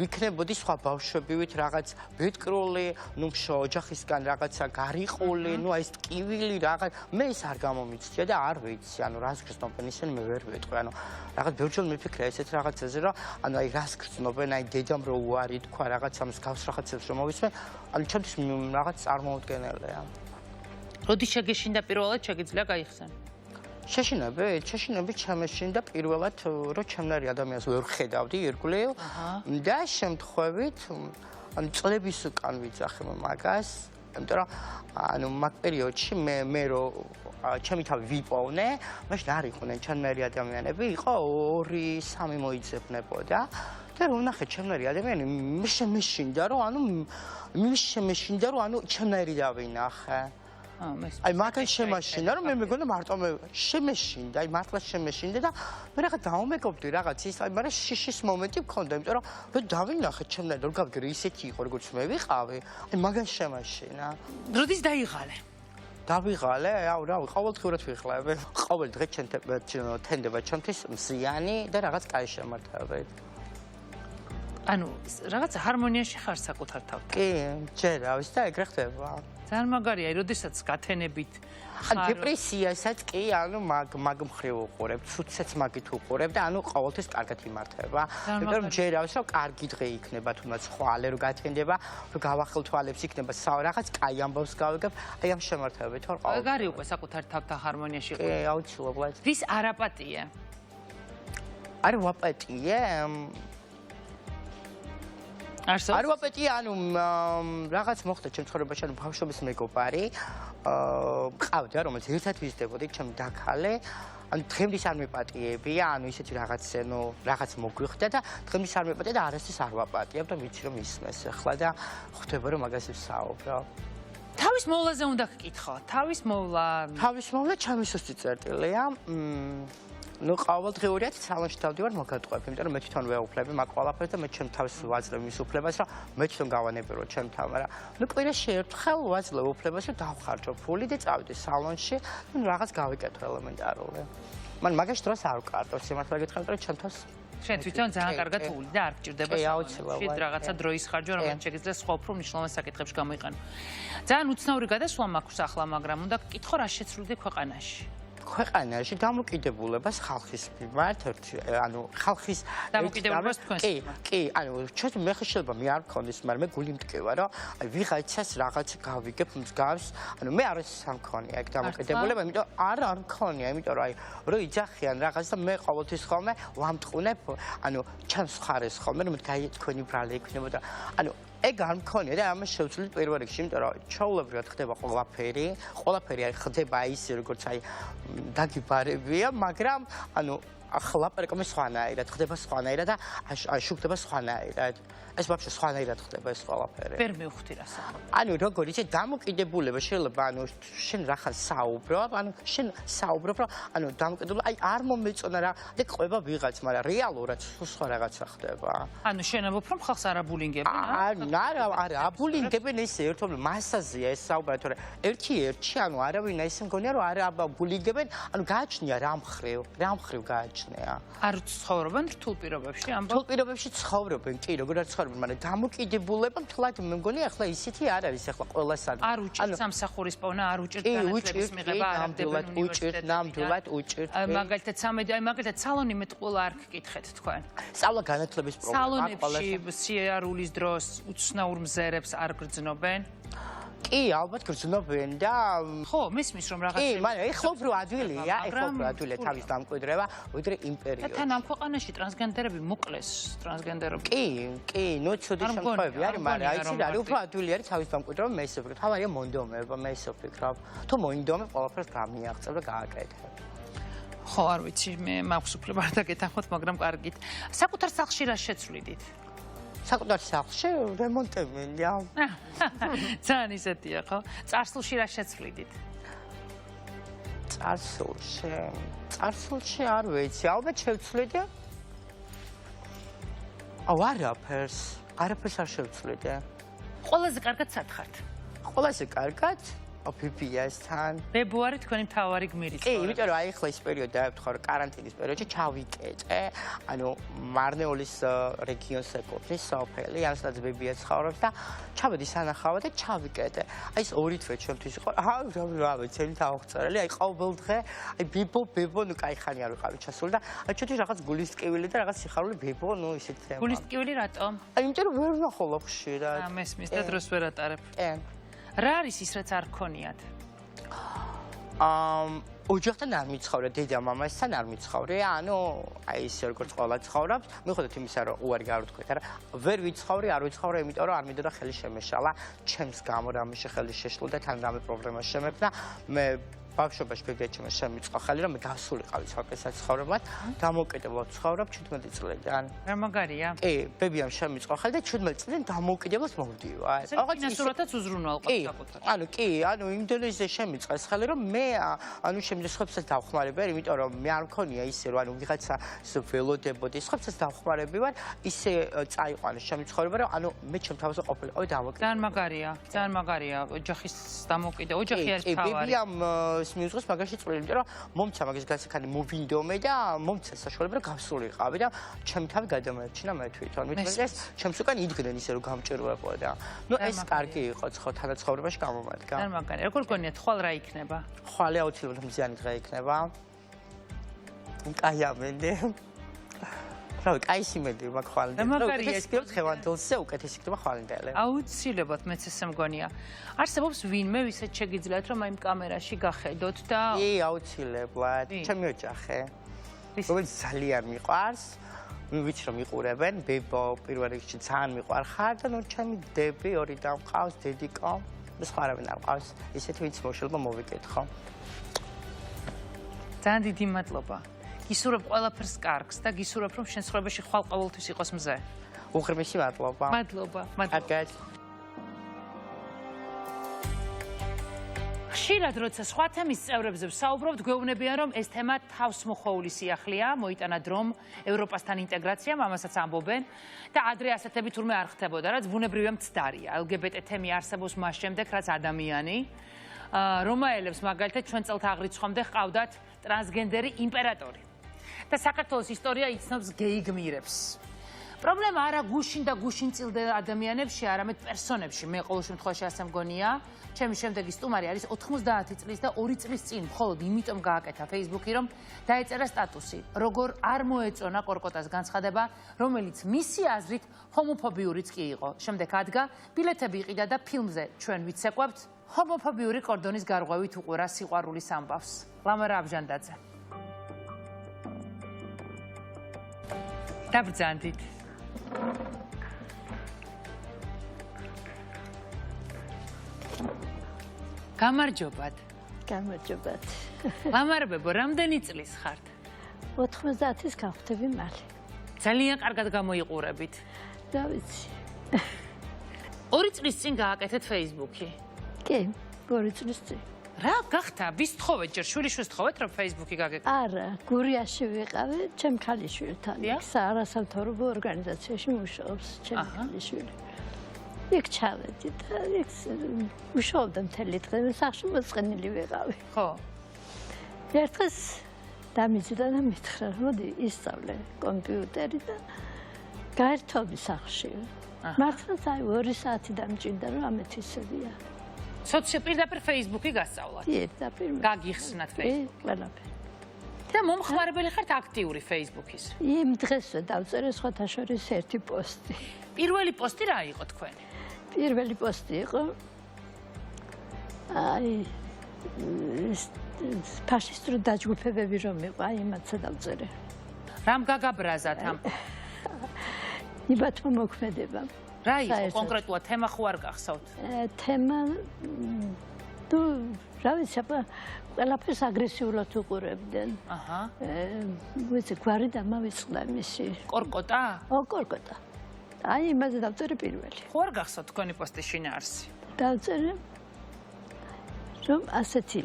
ვიქნებოდი სხვა ბავშვებივით რაღაც ბედკრული, ნუ ოჯახისგან რაღაცა გარიყული, ნუ აი ეს ტკივილი რაღაც მე ეს არ გამომიცდია და არ ვიცი, ანუ რას გრძნობენ ისინი მე ვერ ვეტყვი, ანუ რაღაც ბევრჯერ მიფიქრე ესეთ რაღაცაზე, რომ ანუ აი რას გრძნობენ, აი დედამ რო უარი თქვა რაღაცა მსგავს რაღაცებს რომ მოვისმე, ანუ ჩემთვის რაღაც წარმოუდგენელია.
როდის შეგეშინდა პირველად შეგიძლია გაიხსენ?
შეშინებით შემეშინდა პირველად, რომ ჩემნარი ადამიანს ვერ ხედავდი ირგვლივ და შემთხვევით ანუ წლების უკან ვიძახე მაგას. იმიტომ რომ ანუ მაგ პერიოდში მე რო ჩემი თავი ვიპოვნე, მაშინ არ იყვნენ ჩემნარი ადამიანები, იყო 2-3 მოიძებნებოდა და რომ ნახე ჩემნარი ადამიანი შემეშინდა რომ ანუ ჩემნარი დავინახე. აი მაგას შემაშინდა რომ მე მეგონა მარტო მე შემეშინდა, აი მართლა შემეშინდა და მე რაღაც დაუმეგობრდი რაღაც ის, აი მაგრამ შიშის მომენტი მქონდა, იმიტომ რომ დავინახე ჩემნარი რომ გავიგე ისეთი იყო როგორც მე ვიყავი, აი მაგას შემაშინა.
როდის დაიღალე?
დავიღალე, რა ყოველდღურად ვიხლები. ყოველ დღე თენდება ჩემთვის მზიანი და რაღაც კაი შემართებით.
ანუ რაღაც ჰარმონიაში ხარ საკუთარ თავთან?
კი, ჯერ ავის და ეგრე ხდება.
ძალიან მაგარია, როდესაც გათენებით
ან დეპრესიასაც კი, ანუ მაგ მხრივ უყურებ, ცუცეც მაგით უყურებ და ანუ ყოველთვის კარგად იმართება. იმიტომ რომ ჯერ ავის რომ კარგი დღე იქნება, თუნდაც ხვალე რო გათენდება, რო გავახელ თვალებს იქნება, რაღაც კაი ამბავს გავიგებ, აი ამ შემართებით ვარ ყოველთვის.
გარი უკვე საკუთარ თავთან ჰარმონიაში
კი, აუცილებლად.
ვის არაპატია?
არ ვაპატიე. არ ვაპატიე, ანუ რაღაც მოხდა ჩემ ცხოვრებაში, ანუ ბავშვობის მეგობარი, მყავდა, რომელიც ერთად ვიზრდებოდით, ჩემი დაქალე, ანუ დღემდის არ მეპატიებია, ანუ ისეთი რაღაც მოგვიხდა და დღემდის არ მეპატია და არასდროს არ ვაპატიებ და ვიცი რომ ისმეს ახლა და ხვდება რომ მაგას ვსაუბრო.
თავის მოვლაზე უნდა გკითხო. თავის მოვლა
ჩემი სუსტი წერტილია. ნუ ყოველდღიურად სალონში დავდივარ მოგატყუებ, იმიტომ რომ მე თვითონ ვეუფლები მაგ ყველაფერს და მე ჩემ თავს ვაძლევ მის უფლებას, რომ მე თვითონ გავანებირო ჩემ თავ, მაგრამ ნუ კვირაში ერთხელ ვაძლევ უფლებას, რომ დავხარჯო ფული და წავიდე სალონში, ნუ რაღაც გავიკეთო ელემენტარული. მან მაგაში დროს არ ვკარდო, სიმართლე გითხრათ, რომ ჩემ თავს
შენ თვითონ ძალიან კარგად უვლი და არ გჭირდება
აუცილებლად
რაღაცა დროის ხარჯვა, რომელიც შეგიძლია სხვა უფრო მნიშვნელოვან საკითხებში გამოიყენო. ძალიან უცნაური გადასვლა მაქვს ახლა, მაგრამ უნდა გკითხო რა შეცვლილი ქვეყანაში.
ქვეყანაში დამოკიდებულებას ხალხის მიმართ, ანუ ხალხის
დამოკიდებულებას თქვენს.
კი, ანუ ჩვენ მე შეიძლება მე არ მქონდეს, მაგრამ მე გული მტკივა, რომ აი ვიღაცას რაღაც გავიგებ მსგავს, ანუ მე არ სამქონია ეგ დამოკიდებულება, იმიტომ არ მქონია, იმიტომ რომ აი რო იძახიან რაღაც და მე ყოველთვის ხოლმე ვამტყუნებ, ანუ ჩემს ხარეს ხოლმე, რომ გაი თქვენი ბრალი იქნებოდა. ანუ ეგ არ მქონია და ამას შევცვლით პირველ რიგში, იმიტომ რომ ჩაულებრივად ხდება ყველაფერი აი ხდება ისე როგორც აი დაგიბარებია, მაგრამ ანუ ლაპარაკობენ სხვანაირად, ხდება სხვანაირად და შუქდება სხვანაირად. ეს ვაფშე სხვანაირად ხდება ეს ყველაფერი.
ვერ მივხვდი რასა.
ანუ როგორ იცი დამოკიდებულება შეიძლება შენ რახან საუბრობ, შენ საუბრობ, რომ დამოკიდებულება არ მომეწონა რა და ყვება ვიღაც, მაგრამ რეალურად სხვა რაღაცა ხდება.
შენ ამბობ რომ ხალხს არ აბულინგებენ?
არა, აბულინგებენ ეს ერთობლივ მასაზეა ეს საუბარი, თორე ერთი არავინ ისე მგონია რომ არ აბულინგებენ, გააჩნია რა მხრივ გააჩნია.
არ ცხოვრობენ რთულ პირობებში ამბობ?
რთულ პირობებში ცხოვრობენ, კი, როგორ არ ცხოვრობენ, მაგრამ დამოკიდებულება თლად მე მგონია ახლა ისეთი არ არის ახლა ყველა სად.
არ უჭირთ სამსახურის პოვნა, არ უჭირთ განათლების მიღება, არ ამდებენ უნივერსიტეტში.
უჭირთ.
მაგალითად სალონი მეტყულა არ გკითხეთ თქვენ.
სწავლა განათლების პრობლემა
სალონებში სიარულის დროს უცნაურ მზერებს არ გრძნობენ?
კი, ალბათ გრძნობენ და
ხო, მისმის რომ რაღაცა.
კი, მაგრამ ეხლა უფრო ადვილია თავის დამკვიდრება, ვიდრე იმ
და
პერიოდში.
თან ამ ქვეყანაში ტრანსგენდერები მოკლეს, ტრანსგენდერობა.
კი, ცუდი შემთხვევები არის, მაგრამ აი ეს არის უფრო ადვილი არის თავის დამკვიდრება, მე ისე ვფიქრობ, თავარია მონდომება, მე ისე ვფიქრობ. თუ მოინდომებ, ყველაფერს გამიაღწევ და გააკეთებ.
ხო, არ ვიცი, მე მაქვს უფლება არ დაგეთანხმოთ, მაგრამ კარგით. საკუთარ სახლში რა შეცვლიდით?
საკუთარ სახლში რემონტებია.
ძალიან ისეთია, ხო? წარსულში რა შეცვლიდით?
წარსულში არ ვიცი, ალბათ შევცვლიდე. არაფერს არ შევცვლიდე.
ყველაზე კარგად სათხართ?
ყველაზე კარგად ფიფიასთან.
ფებრუარი თქვენი მთავარი გმირი.
კი, იმიტომ რომ აი ახლა ის პერიოდი დაემთხვა რომ კარანტინის პერიოდში ჩავიკეტე, მარნეულის რეგიონს ეკუთვნის სოფელი, სადაც ბებია ცხოვრობს და ჩავედი სანახავად და ჩავიკეტე. აი ეს ორი თვე ჩვენთვის იყო. რა ვიცი, ელი დავაღწერელი, აი ყოველ დღე, აი ბებო, კაი ხანი არ ვიყავი ჩასული და ჩვენთვის რაღაც გულისტკივილი და რაღაც სიხარული ბებო, ისეთი თემა.
გულისტკივილი რატომ?
იმიტომ რომ ვერ ვნახულობ ხშირად.
მესმის და დროს ვერ ატარებ.
კი.
რა არის ის, რაც არ გქონიათ?
ოჯახთან არ მიცხოვრე, დედა-მამასთან არ მიცხოვრე, აი ის როგორც ყველა ცხოვრობს, მიუხედავად იმისა, რომ უარი გავთქვით, ვერ ვიცხოვრე, არ ვიცხოვრე, იმიტომ რომ არ მინდოდა ხელი შემეშალა, ჩემს გამო რამე ხელი შეშლა და თან რამე პრობლემა შემექმნა, მე ბავშვობაში ბებიაჩემ შემიწყო ხელი, რომ მე გასულიყავი ცალკე საცხოვრებლად, დამოუკიდებლად ცხოვრობ 17 წლიდან.
რა მაგარია?
კი, ბებიამ შემიწყო ხელი და 17 წლიდან დამოუკიდებლად მოვდივარ.
ფინანსურადაც უზრუნველყავ საკუთარ.
კი, იმდენზე შემიწყეს ხელი, რომ მე შემიძლია სხვებსაც დავხმარებია, იმიტომ რომ მე არ მქონია ისე, რომ ვიღაცა ველოდებოდი, სხვებსაც დავხმარები ვარ, ისე წაიყვანეს შემიცხოვრება, რომ მე ჩემ თავზე ყოფილიყავი დამოუკიდებელი.
ძალიან მაგარია, ოჯახის დამოუკიდებლობა, ოჯახი არის თავარი.
ბებიამ მიუძღვის მაგაში წვლილი, იმიტომ რომ მომცა მაგის გასაქანი მოვინდომე და მომცა საშუალება რომ გავსულიყავი და ჩემი თავი გადამოერჩინა მე თვითონ. მithmetes ჩემს უკან იდგნენ ისე რომ გამჭირვებოდა. ეს კარგი იყო თანაცხოვრებაში გამომადგა.
ძალიან მაგარია. როგორ გქონიათ ხვალ რა იქნება?
ხვალე აუცილებლად მზიანი დღე იქნება. კაი ამენდე. რავი, კაი სიმედი მაქვს ხვალინდელი.
მაგარია ეს
ხევანდელზე უკეთესი იქნება ხვალინდელი.
აუცილებლად მეც ესე მგონია. არსებობს ვინმე, ვისაც შეგიძლიათ რომ აი ამ კამერაში გახედოთ და
კი, აუცილებლად. ჩემი ოჯახი. რომელიც ძალიან მიყვარს. ვიცი რომ იყურებენ, ბებო პირველ რიგში ძალიან მიყვარხარ და ჩემი დები ორი დამყავს, დედიკო და სხვა არავინ არ მყავს. ისეთი ვინც მოშლება მოვიკითხო. ძალიან
დიდი მადლობა. გისურვებ ყველაფერს კარგს და გისურვებ რომ შენ ცხოვრებაში ხვალ ყოველთვის იყოს მზე.
უღრმესი მადლობა.
მადლობა. ხშირად როცა სხვა თემის წევრებზე ვსაუბრობთ, გვეუბნებიან რომ ეს თემა თავსმოხვეული სიახლეა, მოიტანა დრომ ევროპასთან ინტეგრაციამ, ამასაც ამბობენ და ადრე ასეთები თურმე არ ხდებოდა, რაც ბუნებრივია მცდარია. LGBT თემი არსებობს მას შემდეგ, რაც ადამიანი რომაელებს მაგალითად ჩვენ წელთა აღრიცხვამდე ჰყავდათ ტრანსგენდერი იმპერატორი. და საქართველოს ისტორია იცნობს გეი გმირებს. პრობლემა არა გუშინ და გუშინ წილდელ ადამიანებში, არამედ პერსონებში. მე ყოველ შემთხვევაში ასე მგონია. ჩემი შემდეგი სტუმარი არის 90 წლის და 2 წლის წინ, მხოლოდ იმიტომ გააკეთა Facebook-ი, რომ დაეწერა სტატუსი, როგორ არ მოეწონა კორკოტას განცხადება, რომელიც მისი აზრით ჰომოფობიურიც კი იყო. შემდეგ ადგა, ბილეთები იყიდა და ფილმზე ჩვენ ვიცეკვებთ ჰომოფობიური კორდონის გარღვევით უყურა სიყვარულის ამბავს. ლამარა აბჟანდაძე. დაბრძანდით. გამარჯობათ.
გამარჯობათ.
ლამარბებო, რამდენი წლის ხართ?
90-ის გავხდები მალე.
ძალიან კარგად გამოიყურებით.
რა ვიცი.
2 წლის წინ გააკეთეთ Facebook-ი.
კი, 2 წლის წინ.
რა გახდა? ვის თხოვეთ ჯერ შვილიშვილს თხოვეთ რომ Facebook-ი გაგეკეთეთ?
არა, გურიაში ვიყავი, ჩემ ქალიშვილთან.
დიახ.
საარასამთავრობო ორგანიზაციაში მუშაობს ჩემი ქალიშვილი. იქ ჩავედი და იქ მუშაობდა მთელი დღე, სახლში მოწყენილი ვიყავი.
ხო.
ერთხელ დამიძდა და მითხრა, მოდი ისწავლე კომპიუტერი და გაერთობი სახლში. მართლაც აი 2 საათი დამჭირდა რომ ამეთისებია.
პირდაპირ Facebook-ი გასწავლათ.
პირდაპირ.
გაგიხსნათ Facebook.
ყველაფერი.
და მომხმარებელი ხართ აქტიური Facebook-ის.
იმ დღესვე დავწერე სხვათა შორის ერთი პოსტი.
პირველი პოსტი რა იყო თქვენი?
პირველი პოსტი იყო აი ფაშისტური დაჯგუფებები რომ იყო, აი იმაცა დავწერე.
რამ გაგაბრაზათ ამ?
იბათმა მოქმედება.
რა იყო კონკრეტულად თემა ხო არ გახსოვთ?
თემა თუ რა ვიცი, ყველაფერს აგრესიულად უყურებდნენ.
აჰა.
ვიცი, გვარი დამავიწყდა მისი.
კორკოტა?
კორკოტა. აი იმაზე დავწერე პირველი.
ხო არ გახსოვთ თქვენი პოსტის შინაარსი?
დავწერე რომ ასეთი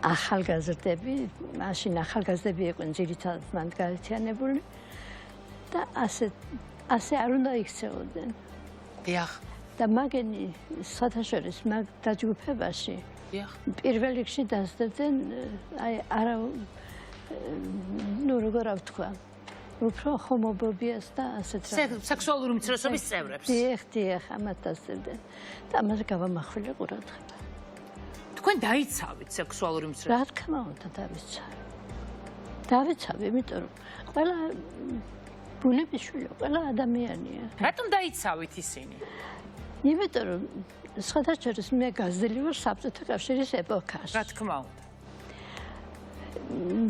ახალგაზრდები, მაშინ ახალგაზრდები იყვნენ ძირითადად მან გაერთიანებული და ასე არ უნდა იქცეოდნენ.
დიახ.
და მაგენი სათავშორის მაგ დაჯგუფებაში პირველ რიგში დასდევდნენ აი არა ნუ როგორ ვთქვა უფრო ჰომოფობიას და ასეთ
რა სექსუალური უმცირესობის წევრებს.
დიახ, ამათ დასდევდნენ და ამაზე გავამახვილე ყურადღება.
თქვენ დაიცავით სექსუალური უმცირესობა?
რა თქმა უნდა დავიცავი, იმიტომ რომ ყველა ბუნების შვილი, ყველა ადამიანია.
რატომ დაიცავით ისინი?
იმიტომ რომ სხვათა შორის მე გაზრდილი ვარ საბჭოთა კავშირის ეპოქაში.
რა თქმა უნდა.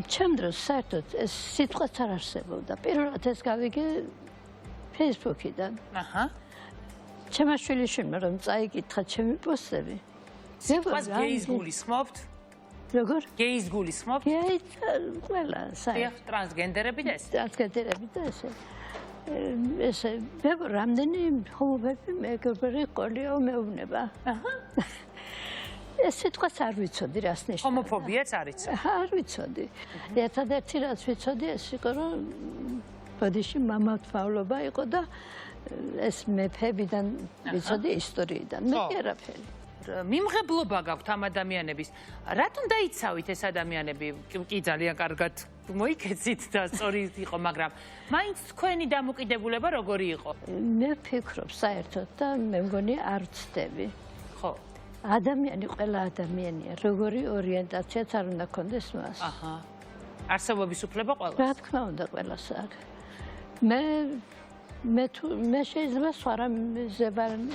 ჩემ დროს საერთოდ ეს სიტყვაც არ არსებობდა. პირველად ეს გავიგე Facebook-იდან.
აჰა.
ჩემმა შვილიშვილმა რომ წაიკითხა ჩემი პოსტები.
სიტყვას გეის გულისხმობთ?
როგორ?
გეის გულისხმობთ?
გეი ყველა
დიახ, ტრანსგენდერები და ეს.
ტრანსგენდერები და ესე რამდენი ჰომოფობები მეგობრები ყოლიო მეუბნება. აჰა. ეს სიტყვას არ ვიცოდი რას ნიშნავს.
ჰომოფობიაც არ იცოდი.
არ ვიცოდი. ერთადერთი რაც ვიცოდი ეს იყო რომ ბოდიში მამათმავლობა იყო და ეს მეფებიდან ვიცოდი ისტორიიდან. მე არაფერი.
მიმღებლობა გაქვთ ამ ადამიანების. რატომ დაიცავით ეს ადამიანები? კი ძალიან კარგად მოიქეცით და სწორი იყო, მაგრამ მაინც თქვენი დამოკიდებულება როგორი იყო?
მე ვფიქრობ საერთოდ და მე მგონი არ ვცდები.
ხო.
ადამიანი ყველა ადამიანია, როგორი ორიენტაციაც არ უნდა ქონდეს მას.
აჰა. არსებობის უფლება ყველას.
რა თქმა უნდა ყველას აქვს. მე შეიძლება სხვა რამეზე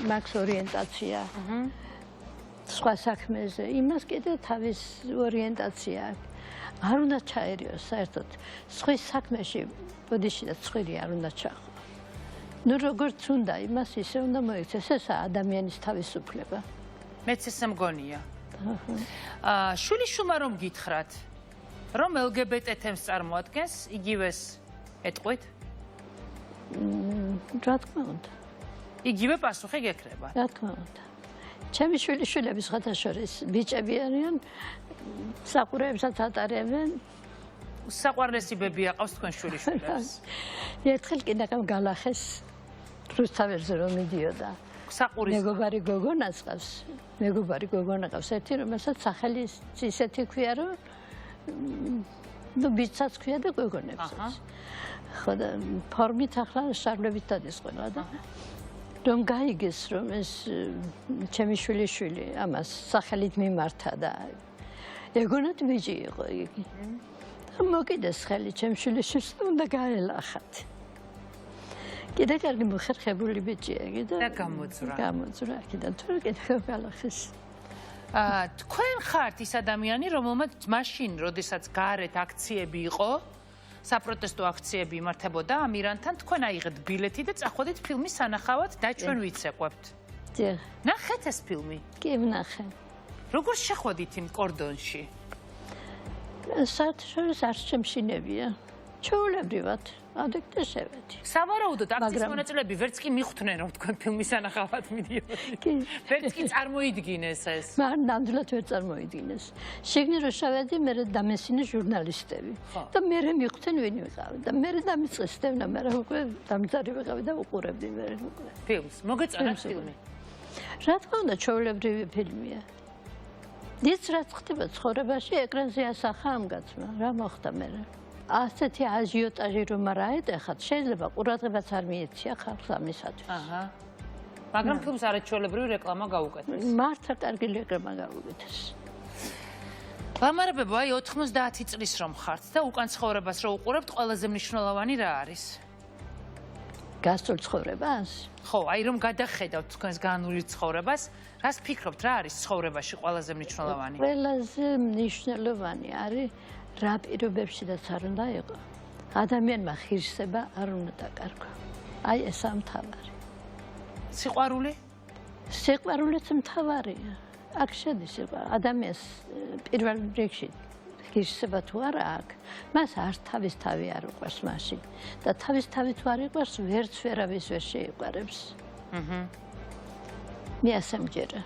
მაქვს ორიენტაცია. აჰა. სხვა საქმეზე, იმას კიდე თავის ორიენტაცია აქვს. არ უნდა ჩაერიოს საერთოდ. სხვის საქმეში ბოდიში და ცხვირი არ უნდა ჩახო. ნუ როგორც უნდა, იმას ისე უნდა მოიქცეს, ეს ადამიანის თავისუფლება.
მეც ესე მგონია. შვილიშვილმა რომ გითხრათ, რომ LGBT თემს წარმოადგენს, იგივეს ეტყვით?
რა თქმა უნდა.
იგივე პასუხი გეკრება.
რა თქმა უნდა. ჩემი შვილიშვილები სხვათა შორის ბიჭები არიან, საყურეებსაც ატარებენ.
საყვარლესი ბები აყავს თქვენ შვილიშვილებს.
ერთხელ კიდე გალახეს რუსთაველზე რომ მიდიოდა.
საყურის
მეგობარი გოგონას ყავს. მეგობარი გოგონა ყავს ერთი, რომელსაც სახელი ისეთი ქვია, რომ ნუ ბიჭსაც ქვია და გოგონებსაც. ხო და ფორმით ახლა შარლებით დადის ყველა და რომ გაიგეს რომ ეს ჩემი შვილიშვილი ამას სახელით მიმართა და ეგონათ ბიჭი იყო იგი. და მოკიდეს ხელი ჩემ შვილიშვილს და უნდა გაელახათ. კიდე კარგი მოხერხებული ბიჭია იგი და გამოძვრა კიდე თუ კიდე გალახეს.
თქვენ ხართ ის ადამიანი, რომელმაც მაშინ, როდესაც გარეთ აქციები იყო, საპროტესტო აქციები იმართებოდა ამ ირანთან, თქვენ აიღეთ ბილეთი და წახვედით ფილმის სანახავად და ჩვენ ვიცეყვებთ.
დიახ.
ნახეთ ეს ფილმი?
კი ვნახე.
როგორ შეხვედით იმ კორდონში?
საერთაშორისო არც შემშინებია. ჩვეულებრივად ადექტე შევედი.
სავარაუდოდ აქციის მონაწილეები ვერც კი მიხვდნენ რომ თქვენ ფილმის ანახავად მიდიოდით.
კი.
ვერც კი წარმოიდგინეს ეს.
მან ნამდვილად ვერ წარმოიდგინეს. შეგნი რომ შევედი, მე დამესინე ჟურნალისტები. და მე მიხვდნენ ვინ ვიყავი და მე დამიწყეს სტევნა, მე უკვე დამძარი ვიყავი და უყურებდი მე უკვე.
ფილმს მოგეწონათ ფილმი?
რა თქმა უნდა, ჩვეულებრივი ფილმია. ის რაც ხდება ცხოვრებაში, ეკრანზე ასახა ამ გაცმა, რა მოხდა მე. ასეთი აჟიოტაჟი რომ არა ეტეხათ, შეიძლება ყურადღებაც არ მიეცია ხალხს ამისათვის.
აჰა. მაგრამ ფილმს არაჩვეულებრივი რეკლამა გაუკეთეს.
მართლა კარგი რეკლამა გაუკეთეს.
ლამარებებო, აი 90 წლის რომ ხართ და უკან ცხოვრებას რო უყურებთ, ყველაზე მნიშვნელოვანი რა არის?
გასწორ ცხოვრებას?
ხო, აი რომ გადახედავთ თქვენს განული ცხოვრებას, რას ფიქრობთ, რა არის ცხოვრებაში ყველაზე მნიშვნელოვანი?
ყველაზე მნიშვნელოვანი არის რა პირობებშიც არ უნდა იყო. ადამიანმა ღირსება არ უნდა დაკარგვა. აი ესა მთავარი.
სიყვარული?
სიყვარულიც მთავარია. აქ შედის ადამიანს პირველ რიგში ღირსება თუ არა აქვს, მას არ თავის თავი არ უყვარს მაშინ და თავის თავი თუ არ იყვარს, ვერც ვერავის ვერ შეიყვარებს. მე ასე მჯერა.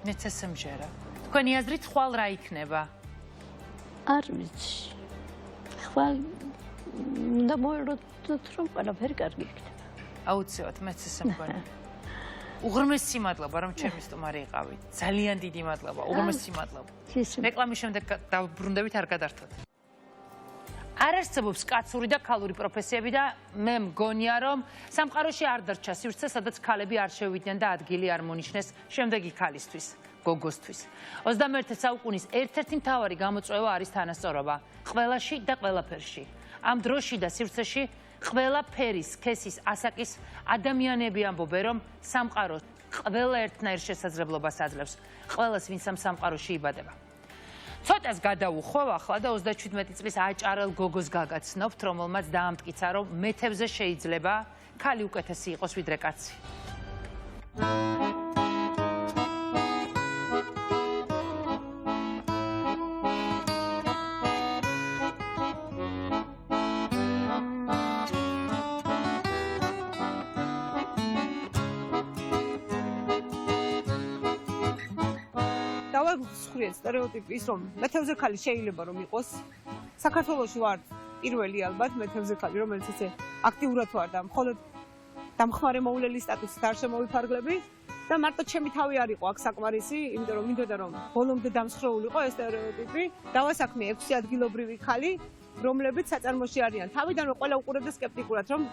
მეც ესე მჯერა. თქვენი აზრით ხვალ რა იქნება?
არ ვიცი. ხვალ უნდა მოეროთ რომ ყველაფერი კარგი იქნება.
აუცილებლად მეც ესე მგონია. უღრმესი მადლობა რომ ჩემი სტუმარი იყავით. ძალიან დიდი მადლობა, უღრმესი მადლობა. რეკლამის შემდეგ დავბრუნდებით არ გადართოთ. არ არსებობს კაცური და ქალური პროფესიები და მე მგონია რომ სამყაროში არ დარჩა სივრცე, სადაც ქალები არ შევიდნენ და ადგილი არ მონიშნეს შემდეგი ქალისთვის. გოგოსთვის. 21 საუკუნის ერთ-ერთი მთავარი გამოწვევა არის თანასწორობა. ყველაში და ყველაფერში. ამ დროში და სივრცეში ყველა ფერის, სქესის, ასაკის ადამიანები ამბობენ, რომ სამყარო ყველა ერთნაირ შესაძლებლობას აძლევს. ყველას, ვინც ამ სამყაროში იბადება. ცოტას გადაუხვევ ახლა და 37 წლის აჭარელ გოგოს გაგაცნობთ, რომელმაც დაამტკიცა, რომ მეთევზე შეიძლება ქალი უკეთესი იყოს ვიდრე კაცი.
სტერეოტიპი ის რომ მეთევზე ქალი შეიძლება რომ იყოს საქართველოში ვარ პირველი ალბათ მეთევზე ქალი რომელიც ესე აქტიურად ვარ და მხოლოდ დამხმარე მოვლელის სტატუსით არ შემოვიფარგლები და მარტო ჩემი თავი არ იყო აქ საკმარისი იმიტომ რომ მინდოდა რომ ბოლომდე დამსხვრეულიყო ეს სტერეოტიპი დავასაქმე 6 ადგილობრივი ქალი რომლებიც საწარმოში არიან თავიდანვე ყველა უყურებდა სკეპტიკურად რომ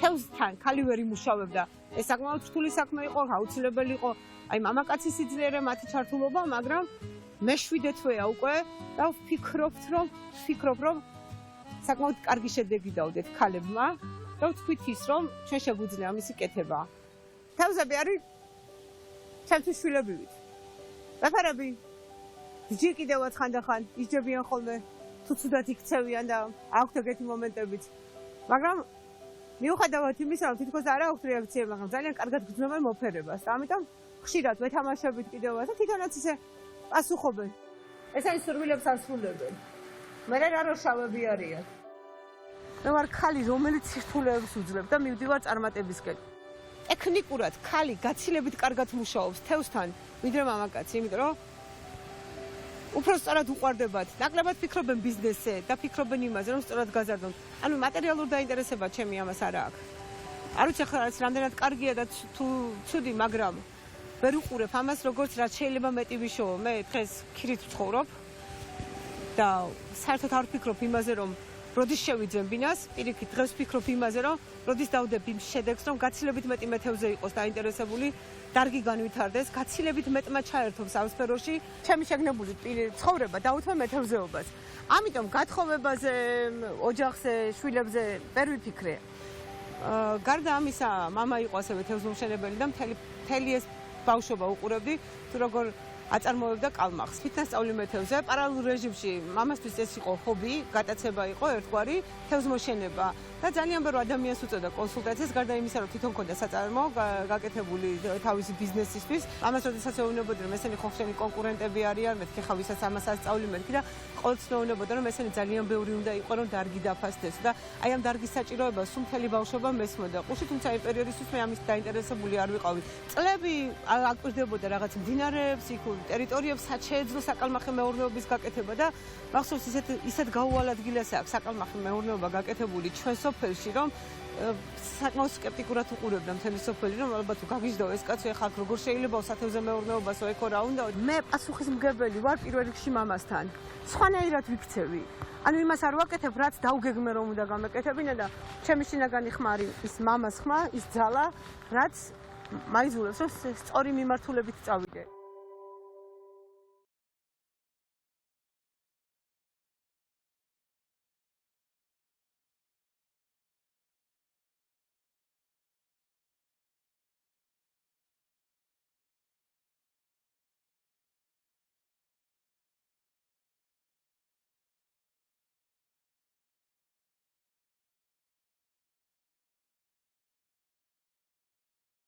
თევზთან ქალი ვერ იმუშავებდა ეს საკმაოდ რთული საქმე იყო აუცილებელი იყო აი მამაკაცის სიძლიერე მათი ჩართულობა მაგრამ მე 7 თვეა უკვე და ვფიქრობ რომ საკმაოდ კარგი შედეგი დავდეთ ქალებმა და ვთქვით ის რომ ჩვენ შეგვიძლია ამისი კეთება. თევზები არის ჩემთვის შვილებივით. ვეფარები ჯერ კიდევაც ხანდახან ისჯებიან ხოლმე თუ ცუდად იქცევიან და აქვთ ეგეთი მომენტებიც. მაგრამ მიუხედავად იმისა რომ თითქოს არ აქვს რეაქცია, მაგრამ ძალიან კარგად გრძნობენ მოფერებას და ამიტომ ხშირად ვეთამაშებით კიდევაც და თვითონაც ისე პასუხობენ. ეს არის სურვილებს ასრულებენ. მე რა როშავები არიან. მე ვარ ქალი, რომელიც სირთულეებს უძლებს და მივდივარ წარმატებისკენ. ტექნიკურად ქალი გაცილებით კარგად მუშაობს თევზთან, ვიდრე მამაკაცი, იმიტომ რომ უფრო სწორად უყვარდებათ. ნაკლებად ფიქრობენ ბიზნესზე და ფიქრობენ იმაზე, რომ სწორად გაზარდონ. ანუ მატერიალურ დაინტერესება ჩემი ამას არ აქვს. არ ვიცი ახლა რაც რამდენად კარგია და თუ ცუდი, მაგრამ ვერ უყურებ ამას, როგორც რაც შეიძლება მეტი ვიშოვო. მე დღეს ქირით ვცხოვრობ და საერთოდ არ ვფიქრობ იმაზე, რომ როდის შევიძენ ბინას, პირიქით დღეს ვფიქრობ იმაზე, რომ როდის დავდებ იმ შედეგს, რომ გაცილებით მეტი მეთევზე იყოს დაინტერესებული, დარგი განვითარდეს, გაცილებით მეტმა ჩაერთოს ამ სფეროში, ჩემი შეგნებული ცხოვრება დაუთმე მეთევზეობას. ამიტომ გათხოვებაზე, ოჯახზე, შვილებზე ვერ ვიფიქრე. გარდა ამისა, მამა იყო ასევე თევზმომშენებელი და მთელი ეს ბავშვობა უყურებდი, თუ როგორ აწარმოებდა კალმახს. თვითონ სწავლი მეთევზე, პარალელურ რეჟიმში მამასთვის ეს იყო ჰობი, გატაცება იყო ერთგვარი თევზმოშენება და ძალიან ბევრ ადამიანს უწევდა კონსულტაციას, გარდა იმისა, რომ თვითონ ჰქონდა საწარმო გაკეთებული თავისი ბიზნესისთვის. ამას როდესაც ეუბნებოდი, რომ ესენი ხოხშენი კონკურენტები არიან, მეთქი ხა ვისაც ამას ასწავლი მეთქი და ყოველთვის მეუბნებოდა, რომ ესენი ძალიან ბევრი უნდა იყო, რომ დარგი დაფასდეს და აი ამ დარგის საჭიროებას სულ მთელი ბავშვობა მესმოდა. ყუში თუმცა იმ პერიოდისთვის მე ამის დაინტერესებული არ ვიყავი. წლები აკვირდებოდა რაღაც მდინარეებს, იქ ტერიტორიებს, სადაც შეეძლო საკალმახე მეურნეობის გაკეთება და მახსოვს ისეთ გაუვალ ადგილას აქვს საკალმახე მეურნეობა გაკეთებული ჩვენ სოფელში, რომ საკმაოდ სკეპტიკურად უყურებდა მთელი სოფელი, რომ ალბათ თუ გაგიჟდო ეს კაცი ახლა როგორ შეიძლება სათევზე მეურნეობასო ეკო რა უნდა. მე პასუხისმგებელი ვარ პირველ რიგში მამასთან. სხვანაირად ვიქცევი. ანუ იმას არ ვაკეთებ, რაც დაუგეგმე რომ უნდა გამეკეთებინა და ჩემი შინაგანი ხმარი, ის მამას ხმა, ის ძალა, რაც მაიზულებს, რომ სწორი მიმართულებით წავიდე.